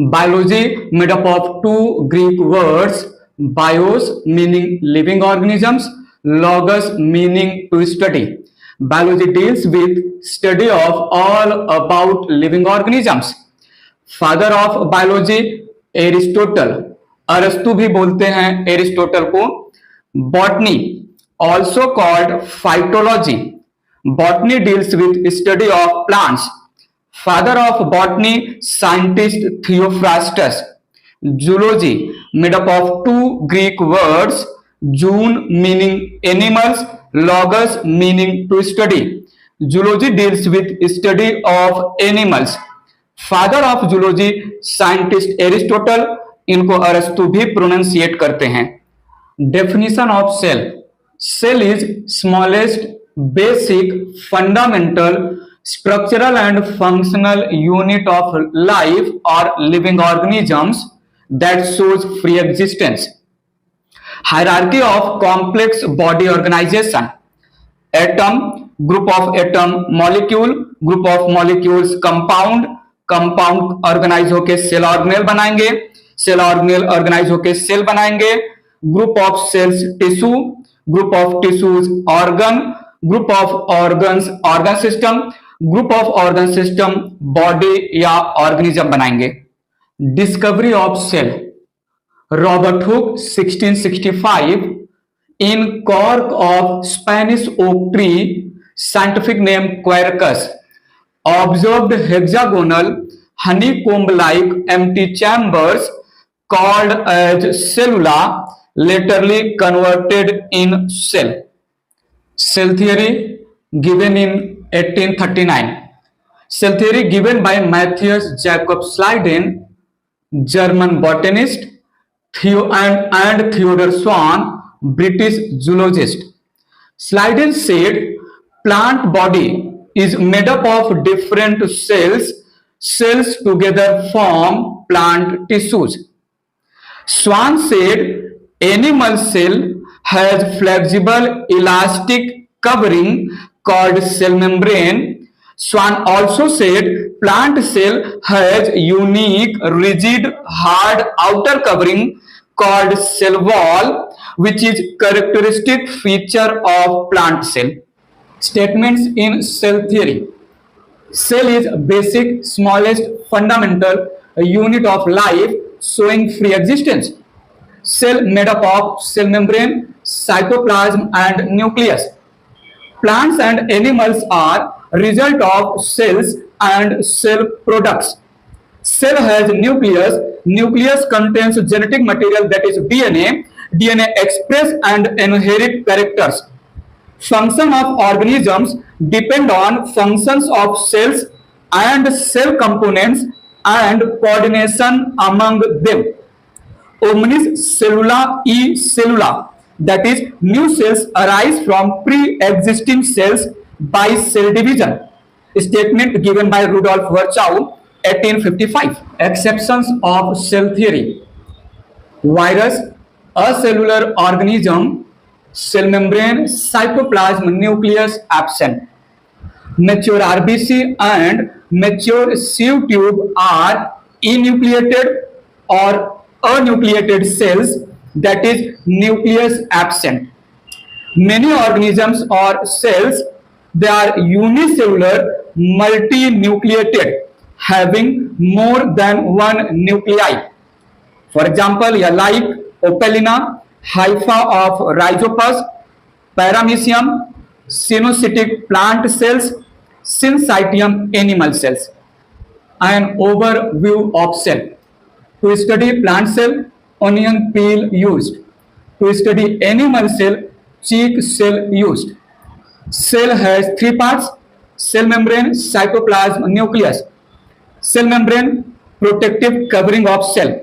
Biology made up of two Greek words, bios meaning living organisms, logos meaning to study. Biology deals with study of all about living organisms. Father of biology Aristotle, अरस्तु भी बोलते हैं Aristotle को. Botany also called phytology, botany deals with study of plants. Father of botany scientist Theophrastus. Zoology made up of two Greek words, zoon meaning animals, logos meaning to study. Zoology deals with study of animals. Father of zoology scientist Aristotle, इनको अरस्तु भी pronunciate करते हैं. Definition of cell. Cell is smallest basic fundamental structural and functional unit of life or living organisms that shows free existence. Hierarchy of complex body organization. Atom, group of atom, molecule, group of molecules, compound, compound organize होके cell organelle बनाएंगे, cell organelle organize होके cell बनाएंगे, group of cells tissue, group of tissues organ, group of organs organ system, group of organ system body या organism बनाएंगे. Discovery of cell. Robert Hooke 1665 in cork of Spanish oak tree, scientific name Quercus, observed hexagonal honeycomb like empty chambers called as cellula, laterally converted in cell. Cell theory given in 1839. Cell theory given by Matthias Jakob Schleiden, German botanist, and Theodor Swan, British zoologist. Schleiden said plant body is made up of different cells. Cells together form plant tissues. Swan said animal cell has flexible elastic covering called cell membrane. Swan also said plant cell has unique rigid hard outer covering called cell wall, which is characteristic feature of plant cell. Statements in cell theory. Cell is basic, smallest, fundamental unit of life showing free existence. Cell made up of cell membrane, cytoplasm and nucleus. Plants and animals are result of cells and cell products. Cell has nucleus. Nucleus contains genetic material, that is DNA. DNA express and inherit characters. Function of organisms depend on functions of cells and cell components and coordination among them. Omnis cellula e cellula, that is new cells arise from pre-existing cells by cell division. Statement given by Rudolf Virchow 1855. Exceptions of cell theory. Virus, acellular organism, cell membrane, cytoplasm, nucleus absent. Mature RBC and mature sieve tube are enucleated or anucleated cells, that is nucleus absent. Many organisms or cells, they are unicellular, multinucleated, having more than one nuclei. For example, like Opelina, hypha of Rhizopus, Paramecium, Cynocytic plant cells, Syncytium animal cells. An overview of cell. To study plant cell, onion peel used. To study animal cell, cheek cell used. Cell has three parts: cell membrane, cytoplasm, nucleus. Cell membrane, protective covering of cell.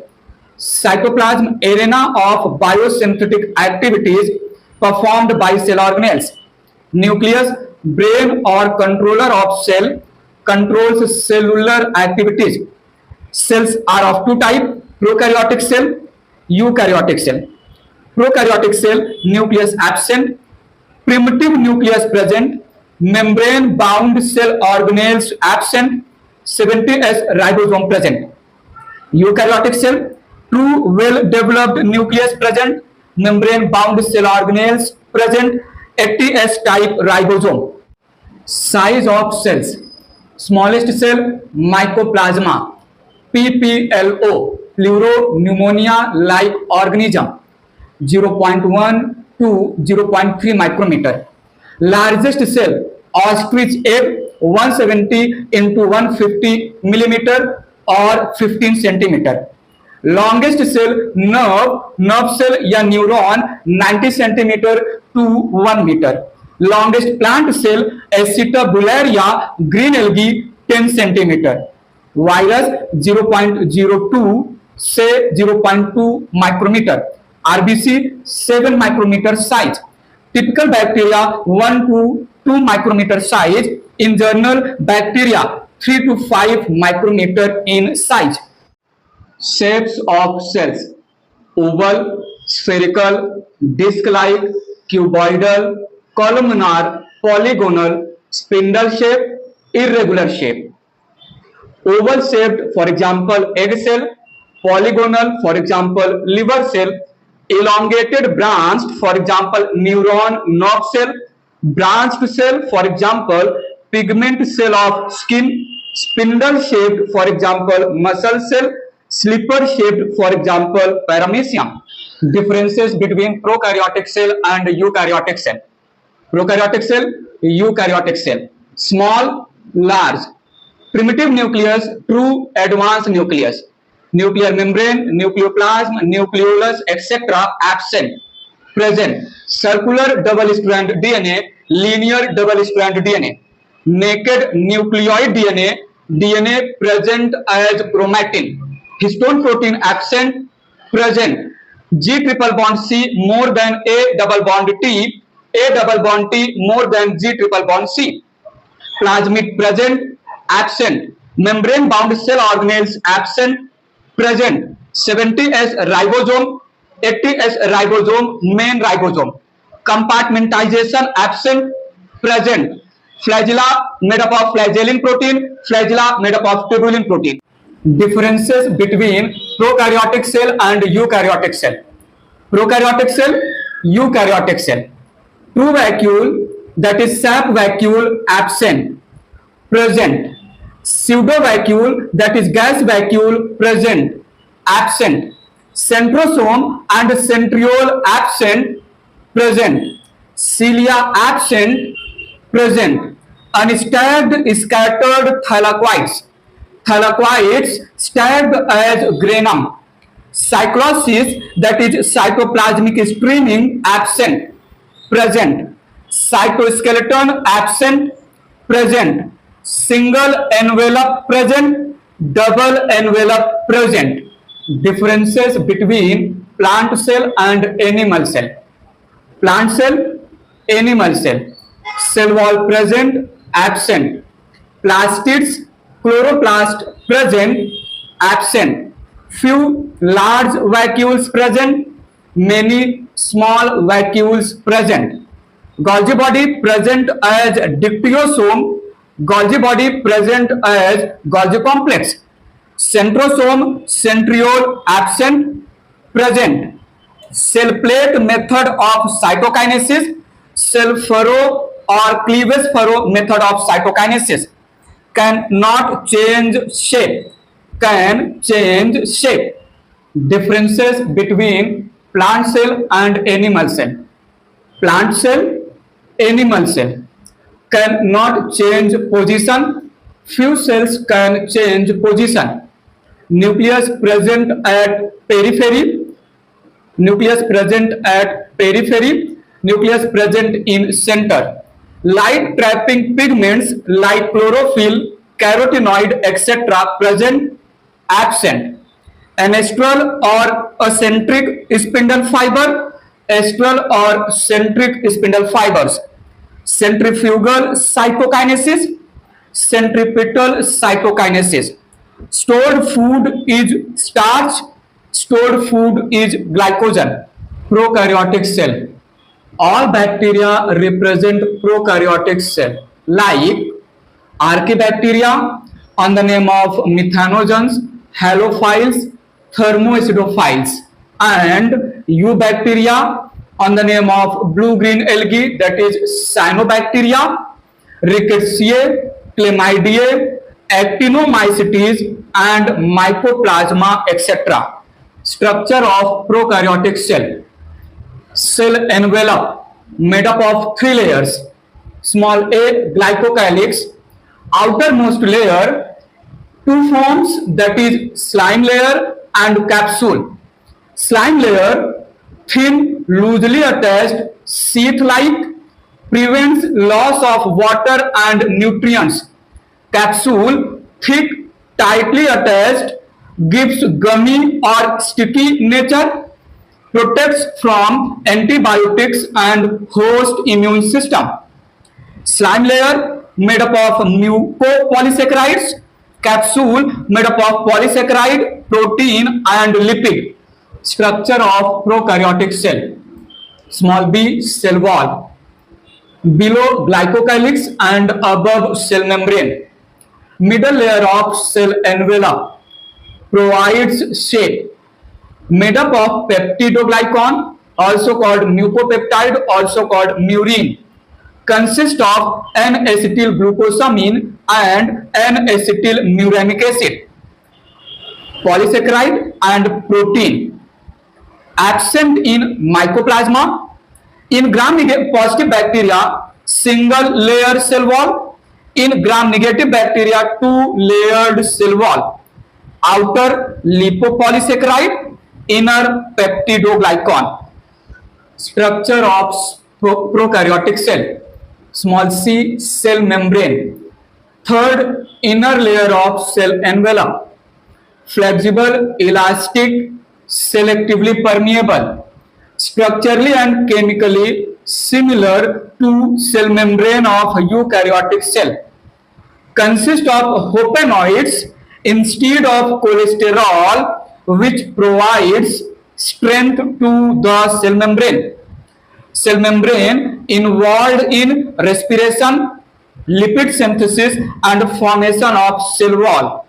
Cytoplasm, arena of biosynthetic activities performed by cell organelles. Nucleus, brain or controller of cell, controls cellular activities. Cells are of two types: prokaryotic cell, eukaryotic cell. Prokaryotic cell, nucleus absent, primitive nucleus present, membrane bound cell organelles absent, 70s ribosome present. Eukaryotic cell, true well-developed nucleus present, membrane-bound cell organelles present, 80S type ribosome. Size of cells. Smallest cell, mycoplasma, PPLO, pleuropneumonia-like organism, 0.1 to 0.3 micrometer. Largest cell, ostrich egg, 170 into 150 millimeter or 15 centimeter. Longest cell, nerve cell या neuron 90 centimetre to 1 metre. Longest plant cell, Acetabularia green algae 10 centimeter. Virus 0.02 से 0.2 micrometer. RBC 7 micrometer size. Typical bacteria 1 to 2 micrometer size. In general, bacteria 3 to 5 micrometer in size. Shapes of cells: oval, spherical, disc-like, cuboidal, columnar, polygonal, spindle shape, irregular shape. Oval shaped, for example, egg cell. Polygonal, for example, liver cell. Elongated branched, for example, neuron nerve cell. Branched cell, for example, pigment cell of skin. Spindle shaped, for example, muscle cell. Slipper shaped, for example, paramecium. Differences between prokaryotic cell and eukaryotic cell. Prokaryotic cell, eukaryotic cell. Small, large. Primitive nucleus, true advanced nucleus. Nuclear membrane, nucleoplasm, nucleolus, etc. absent. Present. Circular double-strand DNA, linear double-strand DNA. Naked nucleoid DNA, DNA present as chromatin. Histone protein absent, present. G triple bond C more than A double bond T, A double bond T more than G triple bond C. Plasmid present, absent. Membrane bound cell organelles absent, present. 70S ribosome, 80S ribosome, main ribosome. Compartmentization absent, present. Flagella made up of flagellin protein, flagella made up of tubulin protein. Differences between prokaryotic cell and eukaryotic cell. Prokaryotic cell, eukaryotic cell. True vacuole, that is sap vacuole, absent, present. Pseudo vacuole, that is gas vacuole, present, absent. Centrosome and centriole absent, present. Cilia absent, present. Unstacked scattered thylakoids. Thylakoids stacked as granum. Cyclosis, that is cytoplasmic streaming, absent, present. Cytoskeleton absent, present. Single envelope present, double envelope present. Differences between plant cell and animal cell. Plant cell, animal cell. Cell wall present, absent. Plastids, chloroplast present, absent. Few large vacuoles present, many small vacuoles present. Golgi body present as dictyosome, Golgi body present as Golgi complex. Centrosome, centriole absent, present. Cell plate method of cytokinesis, cell furrow or cleavage furrow method of cytokinesis. Cannot change shape. Can change shape. Differences between plant cell and animal cell. Plant cell, animal cell. Cannot change position. Few cells can change position. Nucleus present at periphery. Nucleus present at periphery. Nucleus present in center. Light trapping pigments like chlorophyll, carotenoid, etc. present, absent. Anastral or eccentric spindle fiber, astral or centric spindle fibers. Centrifugal cytokinesis, centripetal cytokinesis. Stored food is starch, stored food is glycogen. Prokaryotic cell. All bacteria represent prokaryotic cell, like Archaebacteria on the name of methanogens, halophiles, thermoacidophiles, and eubacteria on the name of blue-green algae, that is cyanobacteria, Rickettsia, Chlamydia, Actinomycetes, and Mycoplasma, etc. Structure of prokaryotic cell. Cell envelope made up of three layers. Small a, glycocalyx, outermost layer, two forms, that is slime layer and capsule. Slime layer, thin, loosely attached, sheath-like, prevents loss of water and nutrients. Capsule, thick, tightly attached, gives gummy or sticky nature, protects from antibiotics and host immune system. Slime layer made up of mucopolysaccharides, capsule made up of polysaccharide, protein and lipid. Structure of prokaryotic cell. Small b, cell wall. Below glycocalyx and above cell membrane. Middle layer of cell envelope provides shape. Made up of peptidoglycan, also called mucopeptide, also called murine. Consists of N-acetylglucosamine and N-acetylmuranic acid, polysaccharide and protein. Absent in mycoplasma. In gram-positive bacteria, single layer cell wall. In gram-negative bacteria, two-layered cell wall. Outer lipopolysaccharide, inner peptidoglycan. Structure of prokaryotic cell. Small c, cell membrane. Third, inner layer of cell envelope. Flexible, elastic, selectively permeable. Structurally and chemically similar to cell membrane of eukaryotic cell. Consists of hopanoids instead of cholesterol, which provides strength to the cell membrane. Cell membrane involved in respiration, lipid synthesis and formation of cell wall.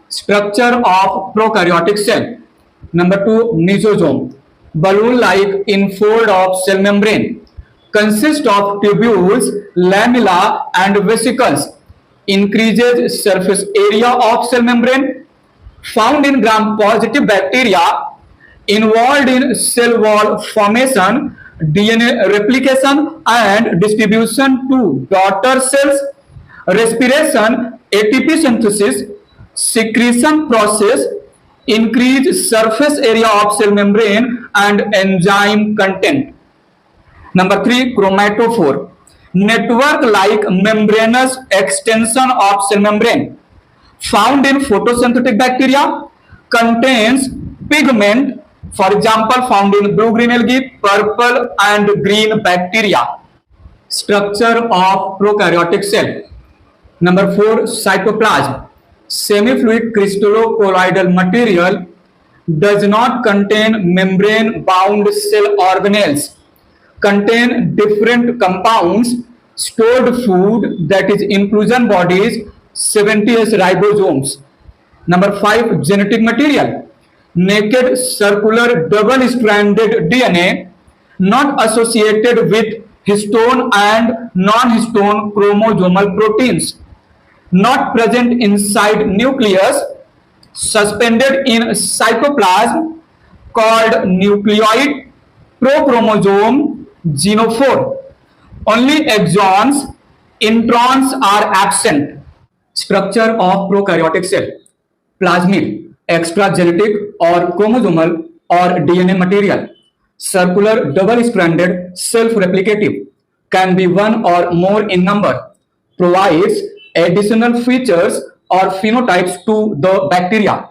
Structure of prokaryotic cell. Number 2, mesosome. Balloon-like infold of cell membrane. Consists of tubules, lamella and vesicles. Increases surface area of cell membrane. Found in gram-positive bacteria. Involved in cell wall formation, DNA replication and distribution to daughter cells, respiration, ATP synthesis, secretion process, increase surface area of cell membrane and enzyme content. Number 3, chromatophore. Network-like membranous extension of cell membrane. Found in photosynthetic bacteria, contains pigment. For example, found in blue-green algae, purple and green bacteria. Structure of prokaryotic cell. Number 4, cytoplasm. Semi-fluid crystallocolloidal material, does not contain membrane-bound cell organelles. Contain different compounds, stored food, that is inclusion bodies, 70S ribosomes. Number 5, genetic material. Naked circular double-stranded DNA, not associated with histone and non-histone chromosomal proteins. Not present inside nucleus, suspended in cytoplasm, called nucleoid, prochromosome, xenophore. Only exons, introns are absent. Structure of prokaryotic cell. Plasmid, extragenetic or chromosomal or DNA material. Circular double-stranded, self-replicative, can be one or more in number. Provides additional features or phenotypes to the bacteria.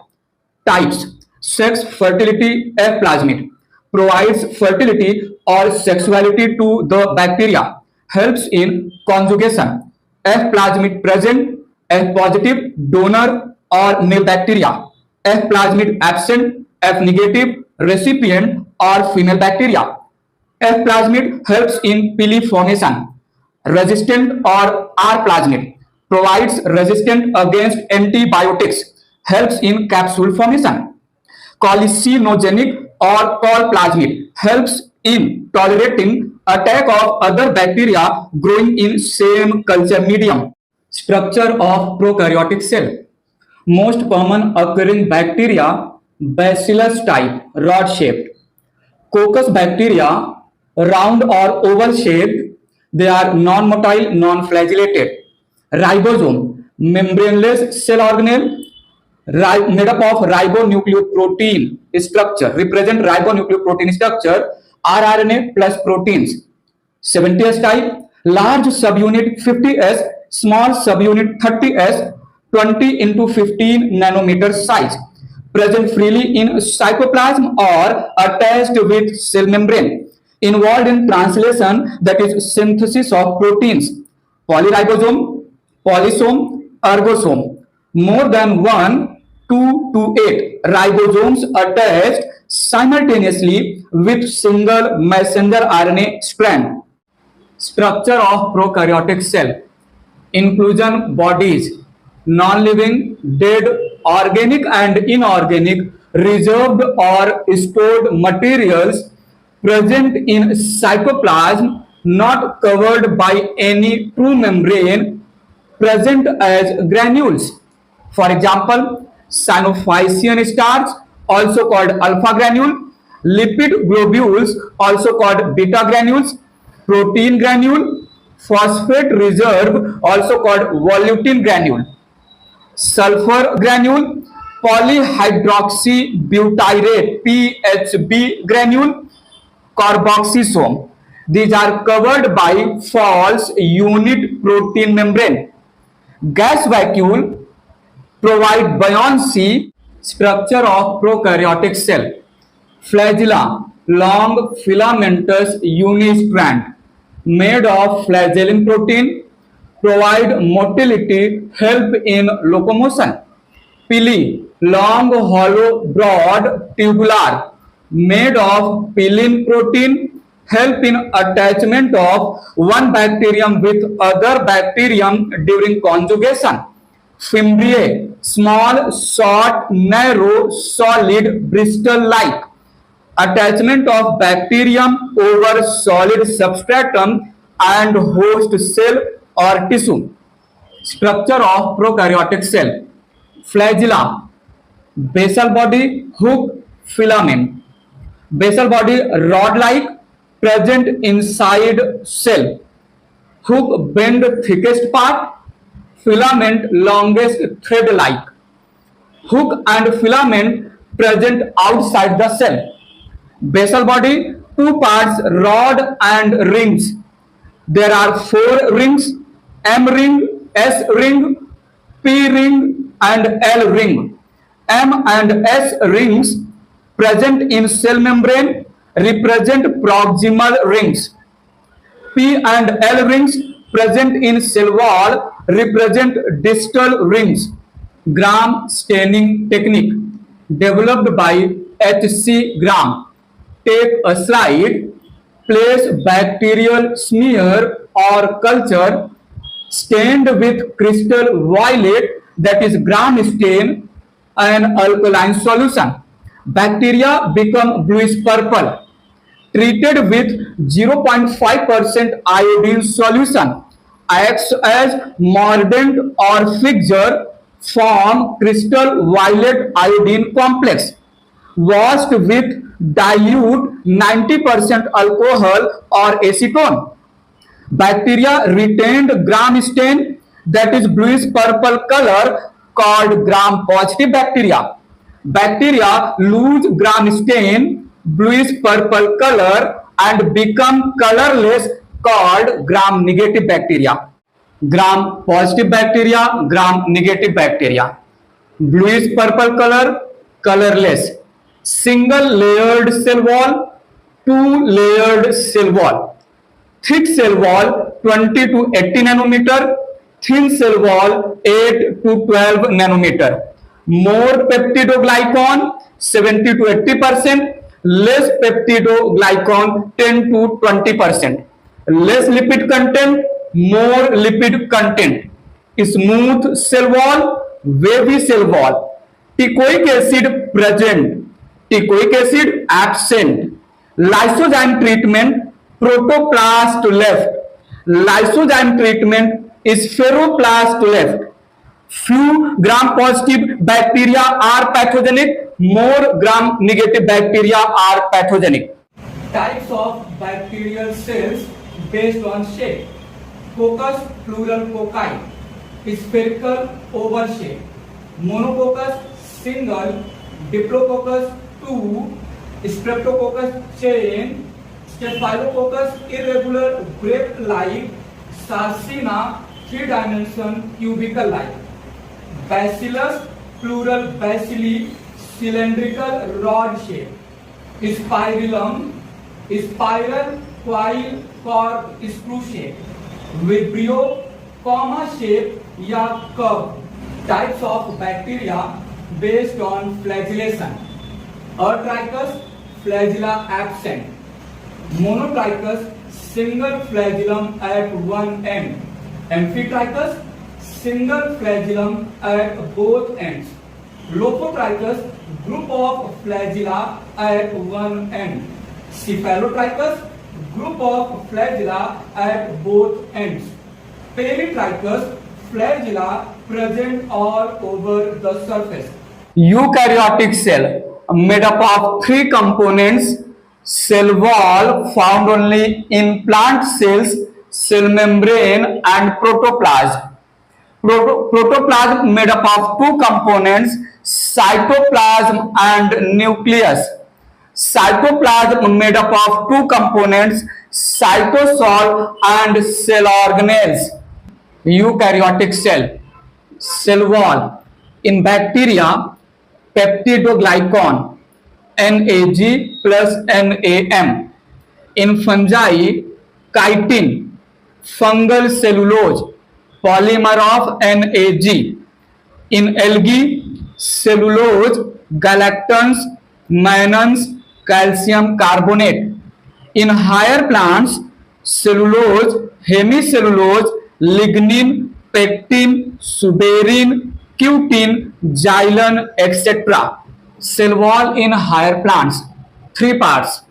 Types. Sex, fertility, F plasmid. Provides fertility or sexuality to the bacteria. Helps in conjugation. F plasmid present, F positive, donor or nil bacteria. F plasmid absent, F negative, recipient or female bacteria. F plasmid helps in pili formation. Resistant or R plasmid provides resistant against antibiotics, helps in capsule formation. Cholinogenic or chlorplasmid helps in tolerating attack of other bacteria growing in same culture medium. Structure of prokaryotic cell. Most common occurring bacteria, bacillus type, rod shaped. Coccus bacteria, round or oval shaped. They are non-motile, non-flagellated. Ribosome, membraneless cell organelle made up of ribonucleoprotein structure, represent ribonucleoprotein structure, rRNA plus proteins. 70s type, large subunit 50s, small subunit 30s, 20 into 15 nanometer size, present freely in cytoplasm or attached with cell membrane, involved in translation, that is synthesis of proteins. Polyribosome, polysome, ergosome, more than 1, 2 to 8 ribosomes attached simultaneously with single messenger RNA strand. Structure of prokaryotic cell. Inclusion bodies, non-living, dead, organic and inorganic, reserved or stored materials present in cytoplasm, not covered by any true membrane, present as granules. For example, Synophysian starch, also called alpha granule, lipid globules, also called beta granules, protein granule, phosphate reserve, also called volutin granule, sulfur granule, polyhydroxybutyrate PHB granule, carboxysome. These are covered by false unit protein membrane. Gas vacuole provide buoyancy. Structure of prokaryotic cell. Flagella, long filamentous unistrand, made of flagellin protein, provide motility, help in locomotion. Pili, long hollow broad tubular, made of pillin protein, help in attachment of one bacterium with other bacterium during conjugation. Fimbriae, small, short, narrow, solid, bristle-like, attachment of bacterium over solid substratum and host cell or tissue. Structure of prokaryotic cell. Flagella, basal body, hook, filament. Basal body rod-like, present inside cell. Hook bend thickest part, filament longest thread-like. Hook and filament present outside the cell. Basal body, two parts, rod and rings. There are 4 rings, M ring, S ring, P ring and L ring. M and S rings present in cell membrane represent proximal rings. P and L rings present in cell wall represent distal rings. Gram staining technique developed by H.C. Gram. Take a slide, place bacterial smear or culture stained with crystal violet, that is Gram stain, an alkaline solution. Bacteria become bluish purple. Treated with 0.5% iodine solution, acts as mordant or fixture, form crystal violet iodine complex. Washed with dilute 90% alcohol or acetone. Bacteria retained Gram stain, that is bluish purple color, called Gram positive bacteria. Bacteria lose Gram stain, bluish purple color and become colorless, called Gram negative bacteria. Gram positive bacteria, Gram negative bacteria. Bluish purple color, colorless. Single layered cell wall, 2 layered cell wall. Thick cell wall 20 to 80 nanometer, thin cell wall 8 to 12 nanometer. More peptidoglycan 70 to 80%, less peptidoglycan 10 to 20%. Less lipid content, more lipid content. Smooth cell wall, wavy cell wall. Teichoic acid present, teichoic acid absent. Lysozyme treatment, protoplast left. Lysozyme treatment is ferroplast left. Few gram positive bacteria are pathogenic, more gram negative bacteria are pathogenic. Types of bacterial cells based on shape. Coccus plural cocci, spherical oval shape. Monococcus single, Diplococcus 2, Streptococcus chain, Staphylococcus irregular grape-like, Sarcina 3-dimension cubicle-like. Bacillus plural bacilli, cylindrical rod shape. Spirillum, spiral coil cork screw shape. Vibrio comma shape या curve. Types of bacteria based on flagellation. Atrichus flagella absent. Monotrichus single flagellum at one end. Amphitrichus single flagellum at both ends. Lophotrichus group of flagella at one end. Cephalotrichus group of flagella at both ends. Peritrichus flagella present all over the surface. Eukaryotic cell made up of three components: cell wall found only in plant cells, cell membrane and protoplasm. Protoplasm made up of two components: cytoplasm and nucleus. Cytoplasm made up of two components: cytosol and cell organelles. Eukaryotic cell wall. In bacteria, peptidoglycan NAG plus NAM. In fungi, chitin, fungal cellulose, polymer of NAG. In algae, cellulose, galactans, mannans, calcium carbonate. In higher plants, cellulose, hemicellulose, lignin, pectin, suberin, cutin, xylem, etc. Cell wall in higher plants. Three parts.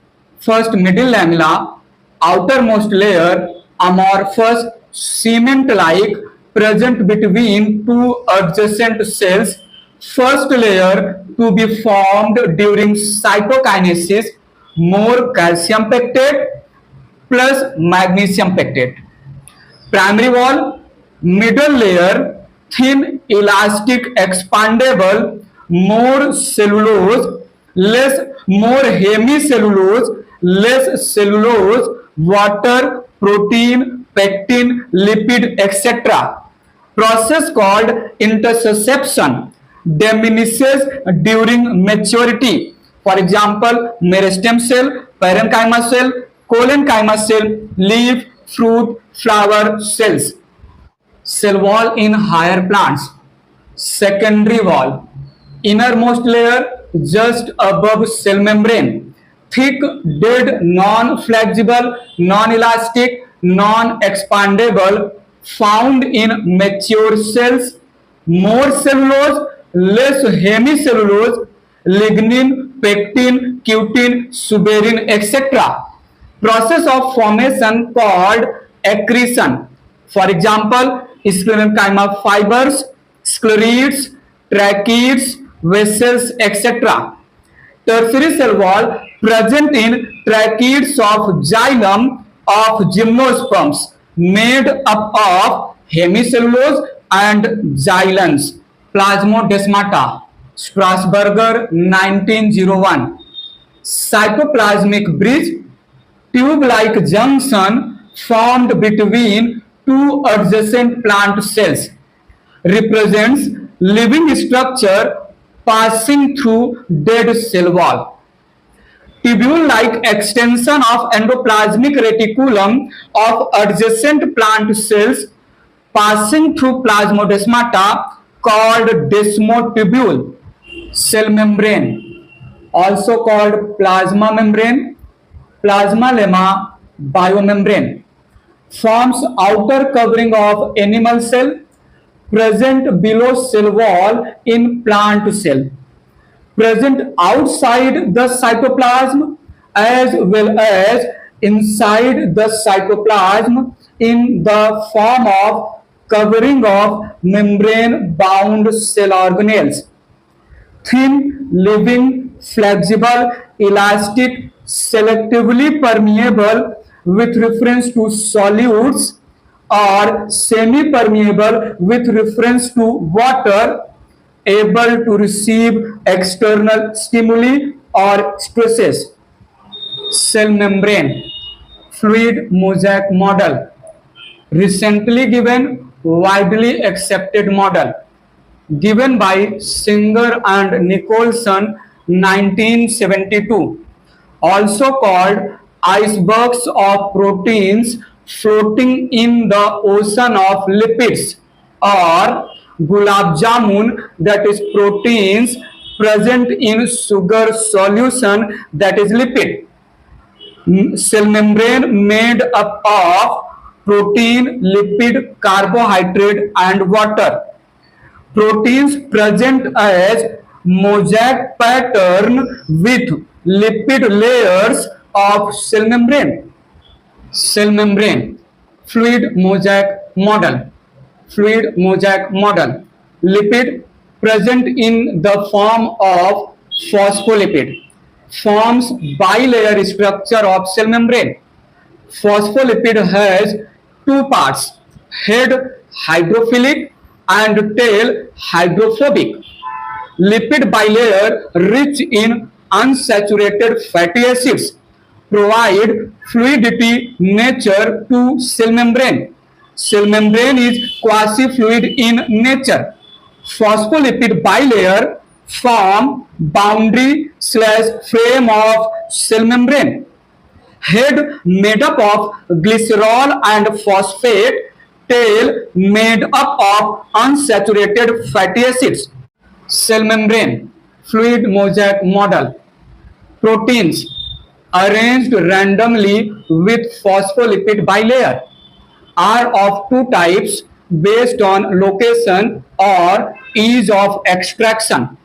First, middle lamella, outermost layer, amorphous, cement-like, present between two adjacent cells. First layer to be formed during cytokinesis, more calcium pectate plus magnesium pectate. Primary wall, middle layer, thin, elastic, expandable, more cellulose, more hemicellulose, less cellulose, water, protein, pectin, lipid, etc. Process called intersusception diminishes during maturity. For example, meristem cell, parenchyma cell, collenchyma cell, leaf, fruit, flower cells. Cell wall in higher plants. Secondary wall, innermost layer just above cell membrane, thick, dead, non-flexible, non-elastic, non-expandable, found in mature cells, more cellulose, less hemicellulose, lignin, pectin, cutin, suberin, etc. Process of formation called accretion. For example, sclerenchyma fibers, sclerids, tracheids, vessels, etc. Tertiary cell wall present in tracheids of xylem of gymnosperms made up of hemicellulose and xylems. Plasmodesmata, Strasburger 1901. Cytoplasmic bridge, tube-like junction formed between two adjacent plant cells, represents living structure passing through dead cell wall. Tubule-like extension of endoplasmic reticulum of adjacent plant cells passing through plasmodesmata called desmotubule. Cell membrane, also called plasma membrane, plasma lemma, biomembrane, forms outer covering of animal cell present below cell wall in plant cell. present outside the cytoplasm as well as inside the cytoplasm in the form of covering of membrane bound cell organelles. Thin, living, flexible, elastic, selectively permeable with reference to solutes or semi-permeable with reference to water, able to receive external stimuli or stresses. Cell membrane, fluid mosaic model, recently given, widely accepted model, given by Singer and Nicholson 1972, also called icebergs of proteins floating in the ocean of lipids, or gulab jamun, that is proteins present in sugar solution, that is lipid. Cell membrane made up of protein, lipid, carbohydrate and water. Proteins present as mosaic pattern with lipid layers of cell membrane. Cell membrane, fluid mosaic model, fluid mosaic model, lipid present in the form of phospholipid, forms bilayer structure of cell membrane. Phospholipid has two parts, head hydrophilic and tail hydrophobic. Lipid bilayer rich in unsaturated fatty acids provide fluidity nature to cell membrane. Cell membrane is quasi-fluid in nature. Phospholipid bilayer form boundary/frame of cell membrane. Head made up of glycerol and phosphate, tail made up of unsaturated fatty acids. Cell membrane, fluid mosaic model, proteins arranged randomly with phospholipid bilayer are of two types based on location or ease of extraction.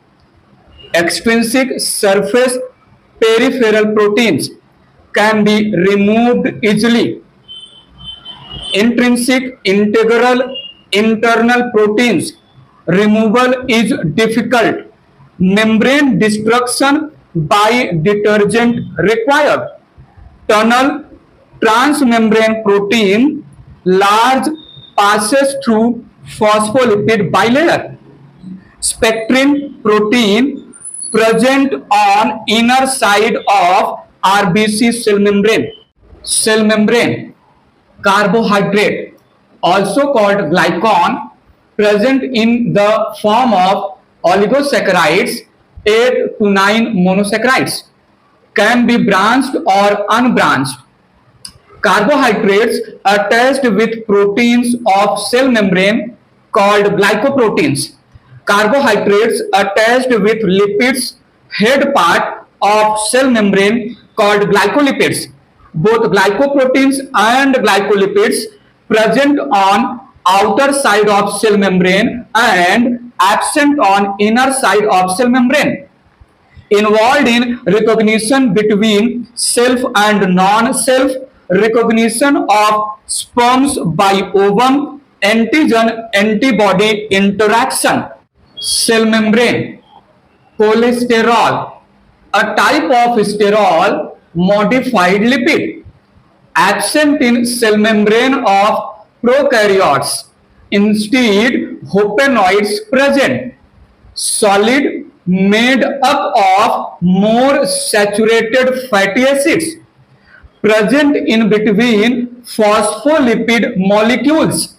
Extrinsic surface peripheral proteins can be removed easily. Intrinsic integral internal proteins removal is difficult. Membrane destruction by detergent required. Tunnel transmembrane protein large passes through phospholipid bilayer. Spectrin protein present on inner side of RBC cell membrane. Cell membrane, carbohydrate, also called glycan, present in the form of oligosaccharides, 8 to 9 monosaccharides, can be branched or unbranched. Carbohydrates attached with proteins of cell membrane called glycoproteins. Carbohydrates attached with lipids head part of cell membrane called glycolipids. Both glycoproteins and glycolipids present on outer side of cell membrane and absent on inner side of cell membrane. Involved in recognition between self and non-self, recognition of sperms by ovum, antigen-antibody interaction. Cell membrane, cholesterol, a type of sterol modified lipid, absent in cell membrane of prokaryotes. Instead, hopenoids present. Solid made up of more saturated fatty acids present in between phospholipid molecules,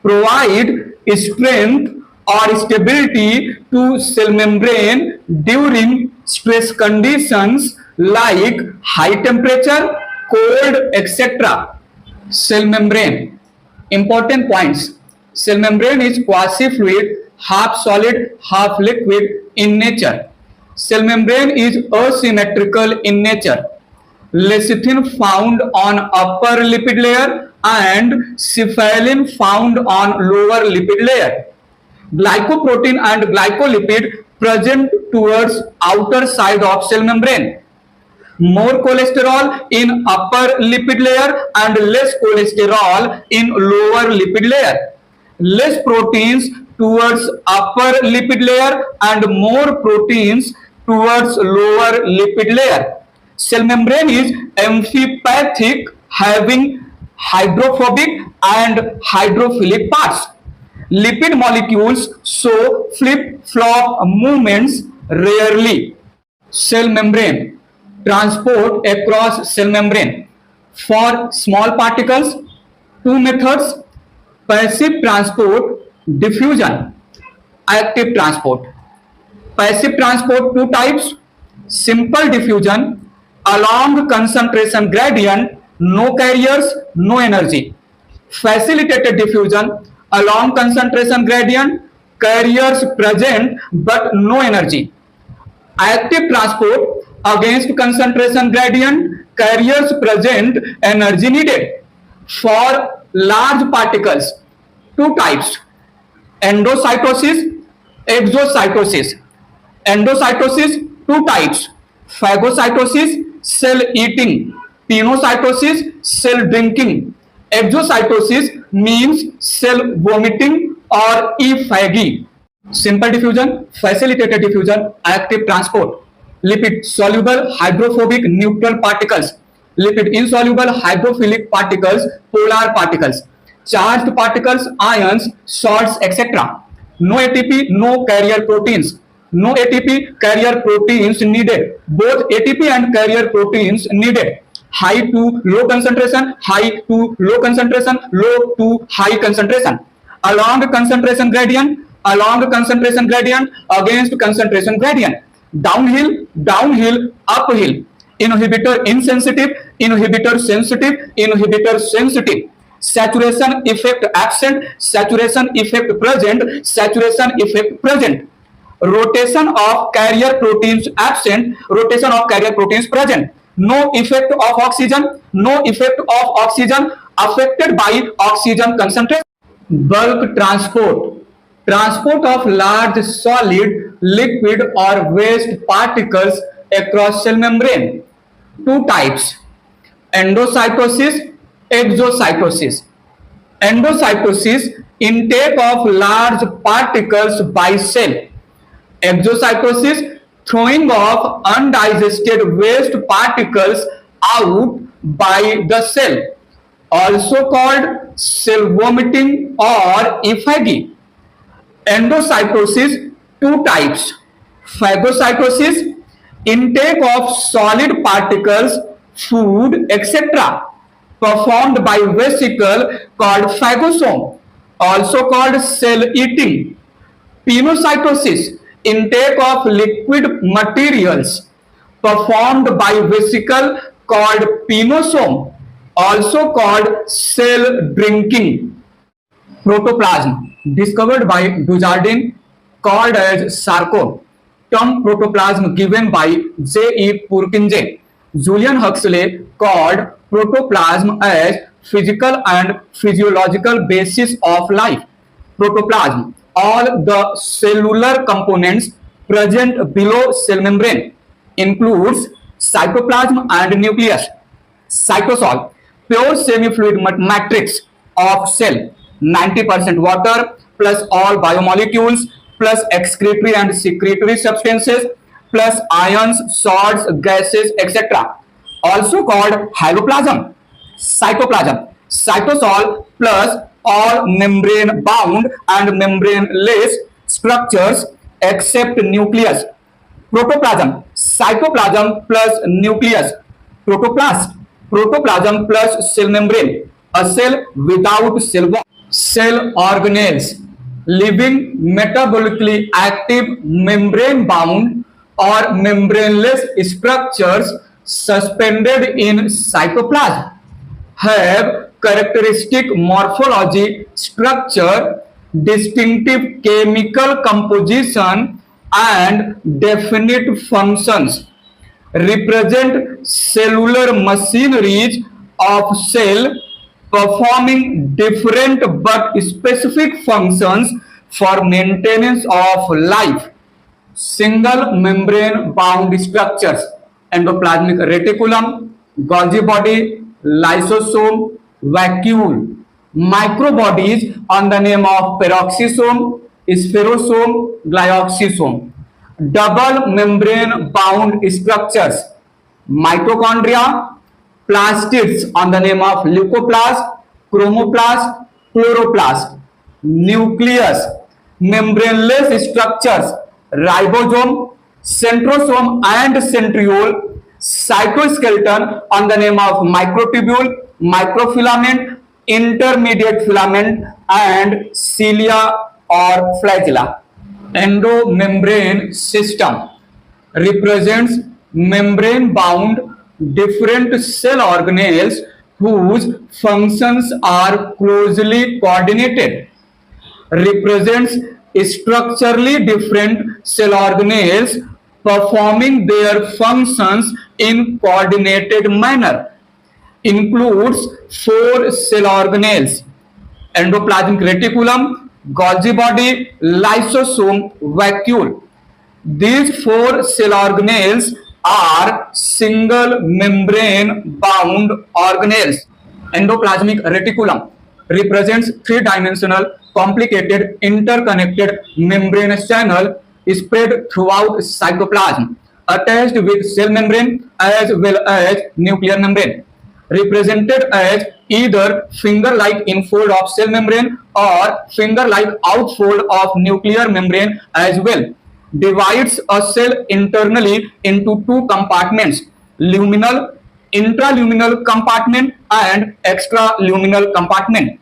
provide strength or stability to cell membrane during stress conditions like high temperature, cold, etc. Cell membrane, important points. Cell membrane is quasi-fluid, half solid, half liquid in nature. Cell membrane is asymmetrical in nature. Lecithin found on upper lipid layer and cephalin found on lower lipid layer. Glycoprotein and glycolipid present towards outer side of cell membrane. More cholesterol in upper lipid layer and less cholesterol in lower lipid layer. Less proteins towards upper lipid layer and more proteins towards lower lipid layer. Cell membrane is amphipathic, having hydrophobic and hydrophilic parts. Lipid molecules show flip-flop movements rarely. Cell membrane, transport across cell membrane. For small particles, two methods: passive transport, diffusion. Active transport. Passive transport, two types: simple diffusion, along concentration gradient, no carriers, no energy. Facilitated diffusion, along concentration gradient, carriers present but no energy. Active transport, against concentration gradient, carriers present, energy needed. For large particles, two types: endocytosis, exocytosis. Endocytosis, two types: phagocytosis, cell eating; pinocytosis, cell drinking. Exocytosis means cell vomiting or effagi. Simple diffusion, facilitated diffusion, active transport. Lipid soluble hydrophobic neutral particles, lipid insoluble hydrophilic particles, polar particles, charged particles, ions, salts, etc. No ATP, no carrier proteins. No ATP, carrier proteins needed. Both ATP and carrier proteins needed. High to low concentration, high to low concentration, low to high concentration. Along concentration gradient, against concentration gradient. Downhill, uphill. Inhibitor insensitive, inhibitor sensitive, inhibitor sensitive. Saturation effect absent, saturation effect present, saturation effect present. Rotation of carrier proteins absent, rotation of carrier proteins present. No effect of oxygen, no effect of oxygen affected by oxygen concentration. Bulk transport, transport of large solid, liquid or waste particles across cell membrane. Two types: endocytosis, exocytosis. Endocytosis, intake of large particles by cell. Exocytosis, throwing of undigested waste particles out by the cell, also called cell vomiting or effagi. Endocytosis, two types: phagocytosis, intake of solid particles, food, etc., performed by vesicle called phagosome, also called cell eating. Pinocytosis, intake of liquid materials, performed by vesicle called pinosome, also called cell drinking. Protoplasm, discovered by Dujardin, called as Charcot. Term protoplasm given by J.E. Purkinje. Julian Huxley called protoplasm as physical and physiological basis of life. Protoplasm, all the cellular components present below cell membrane, includes cytoplasm and nucleus. Cytosol, pure semi-fluid matrix of cell, 90% water plus all biomolecules plus excretory and secretory substances plus ions, salts, gases, etc. Also called haloplasm. Cytoplasm, cytosol plus all membrane bound and membrane-less structures except nucleus. Protoplasm, cytoplasm plus nucleus. Protoplast, protoplasm plus cell membrane, a cell without cell wall. Cell organelles, living metabolically active membrane bound or membraneless structures suspended in cytoplasm, have characteristic morphology, structure, distinctive chemical composition and definite functions, represent cellular machineries of cell performing different but specific functions for maintenance of life. single membrane bound structures, endoplasmic reticulum, Golgi body, lysosome, vacuole, microbodies on the name of peroxisome, spherosome, glyoxysome, double membrane bound structures, mitochondria, plastids on the name of leucoplast, chromoplast, chloroplast, nucleus, membraneless structures, ribosome, centrosome and centriole, cytoskeleton on the name of microtubule, microfilament, intermediate filament and cilia or flagella. Endomembrane system represents membrane bound different cell organelles whose functions are closely coordinated. Represents structurally different cell organelles performing their functions in coordinated manner. Includes four cell organelles: endoplasmic reticulum, Golgi body, lysosome, vacuole. These four cell organelles are single membrane bound organelles. Endoplasmic reticulum represents three-dimensional, complicated, interconnected membranous channel spread throughout cytoplasm, attached with cell membrane as well as nuclear membrane, represented as either finger-like infold of cell membrane or finger-like outfold of nuclear membrane as well. Divides a cell internally into two compartments: luminal, intraluminal compartment and extraluminal compartment,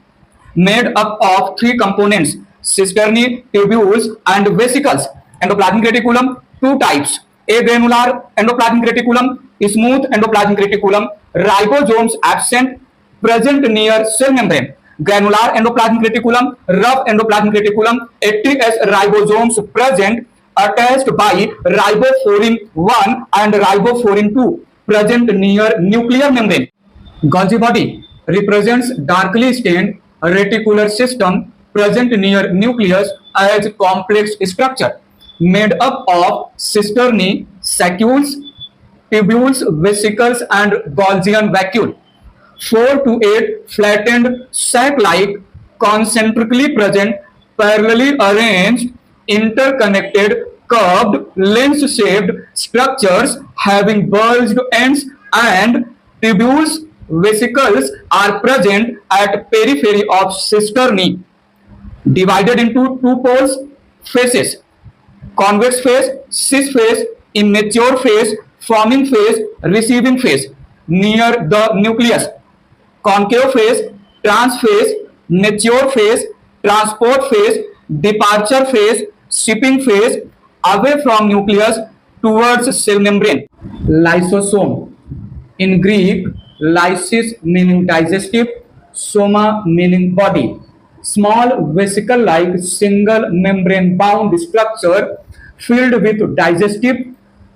made up of three components: cisternae, tubules and vesicles. Endoplasmic reticulum, two types: agranular endoplasmic reticulum, smooth endoplasmic reticulum, ribosomes absent, present near cell membrane; granular endoplasmic reticulum, rough endoplasmic reticulum, active as ribosomes present, attached by ribofourin 1 and ribofourin 2, present near nuclear membrane. Golgi body represents darkly stained reticular system present near nucleus as complex structure made up of cisternae, sacules, tubules, vesicles and Golgian vacuole. 4 to 8 flattened sac-like, concentrically present, parallelly arranged, interconnected, curved, lens-shaped structures having bulged ends, and tubules, vesicles are present at periphery of cisternae, divided into two poles, faces: convex phase, cis phase, immature phase, forming phase, receiving phase, near the nucleus; concave phase, trans phase, mature phase, transport phase, departure phase, shipping phase, away from nucleus towards cell membrane. Lysosome. In Greek, lysis meaning digestive, soma meaning body. Small vesicle-like single membrane bound structure filled with digestive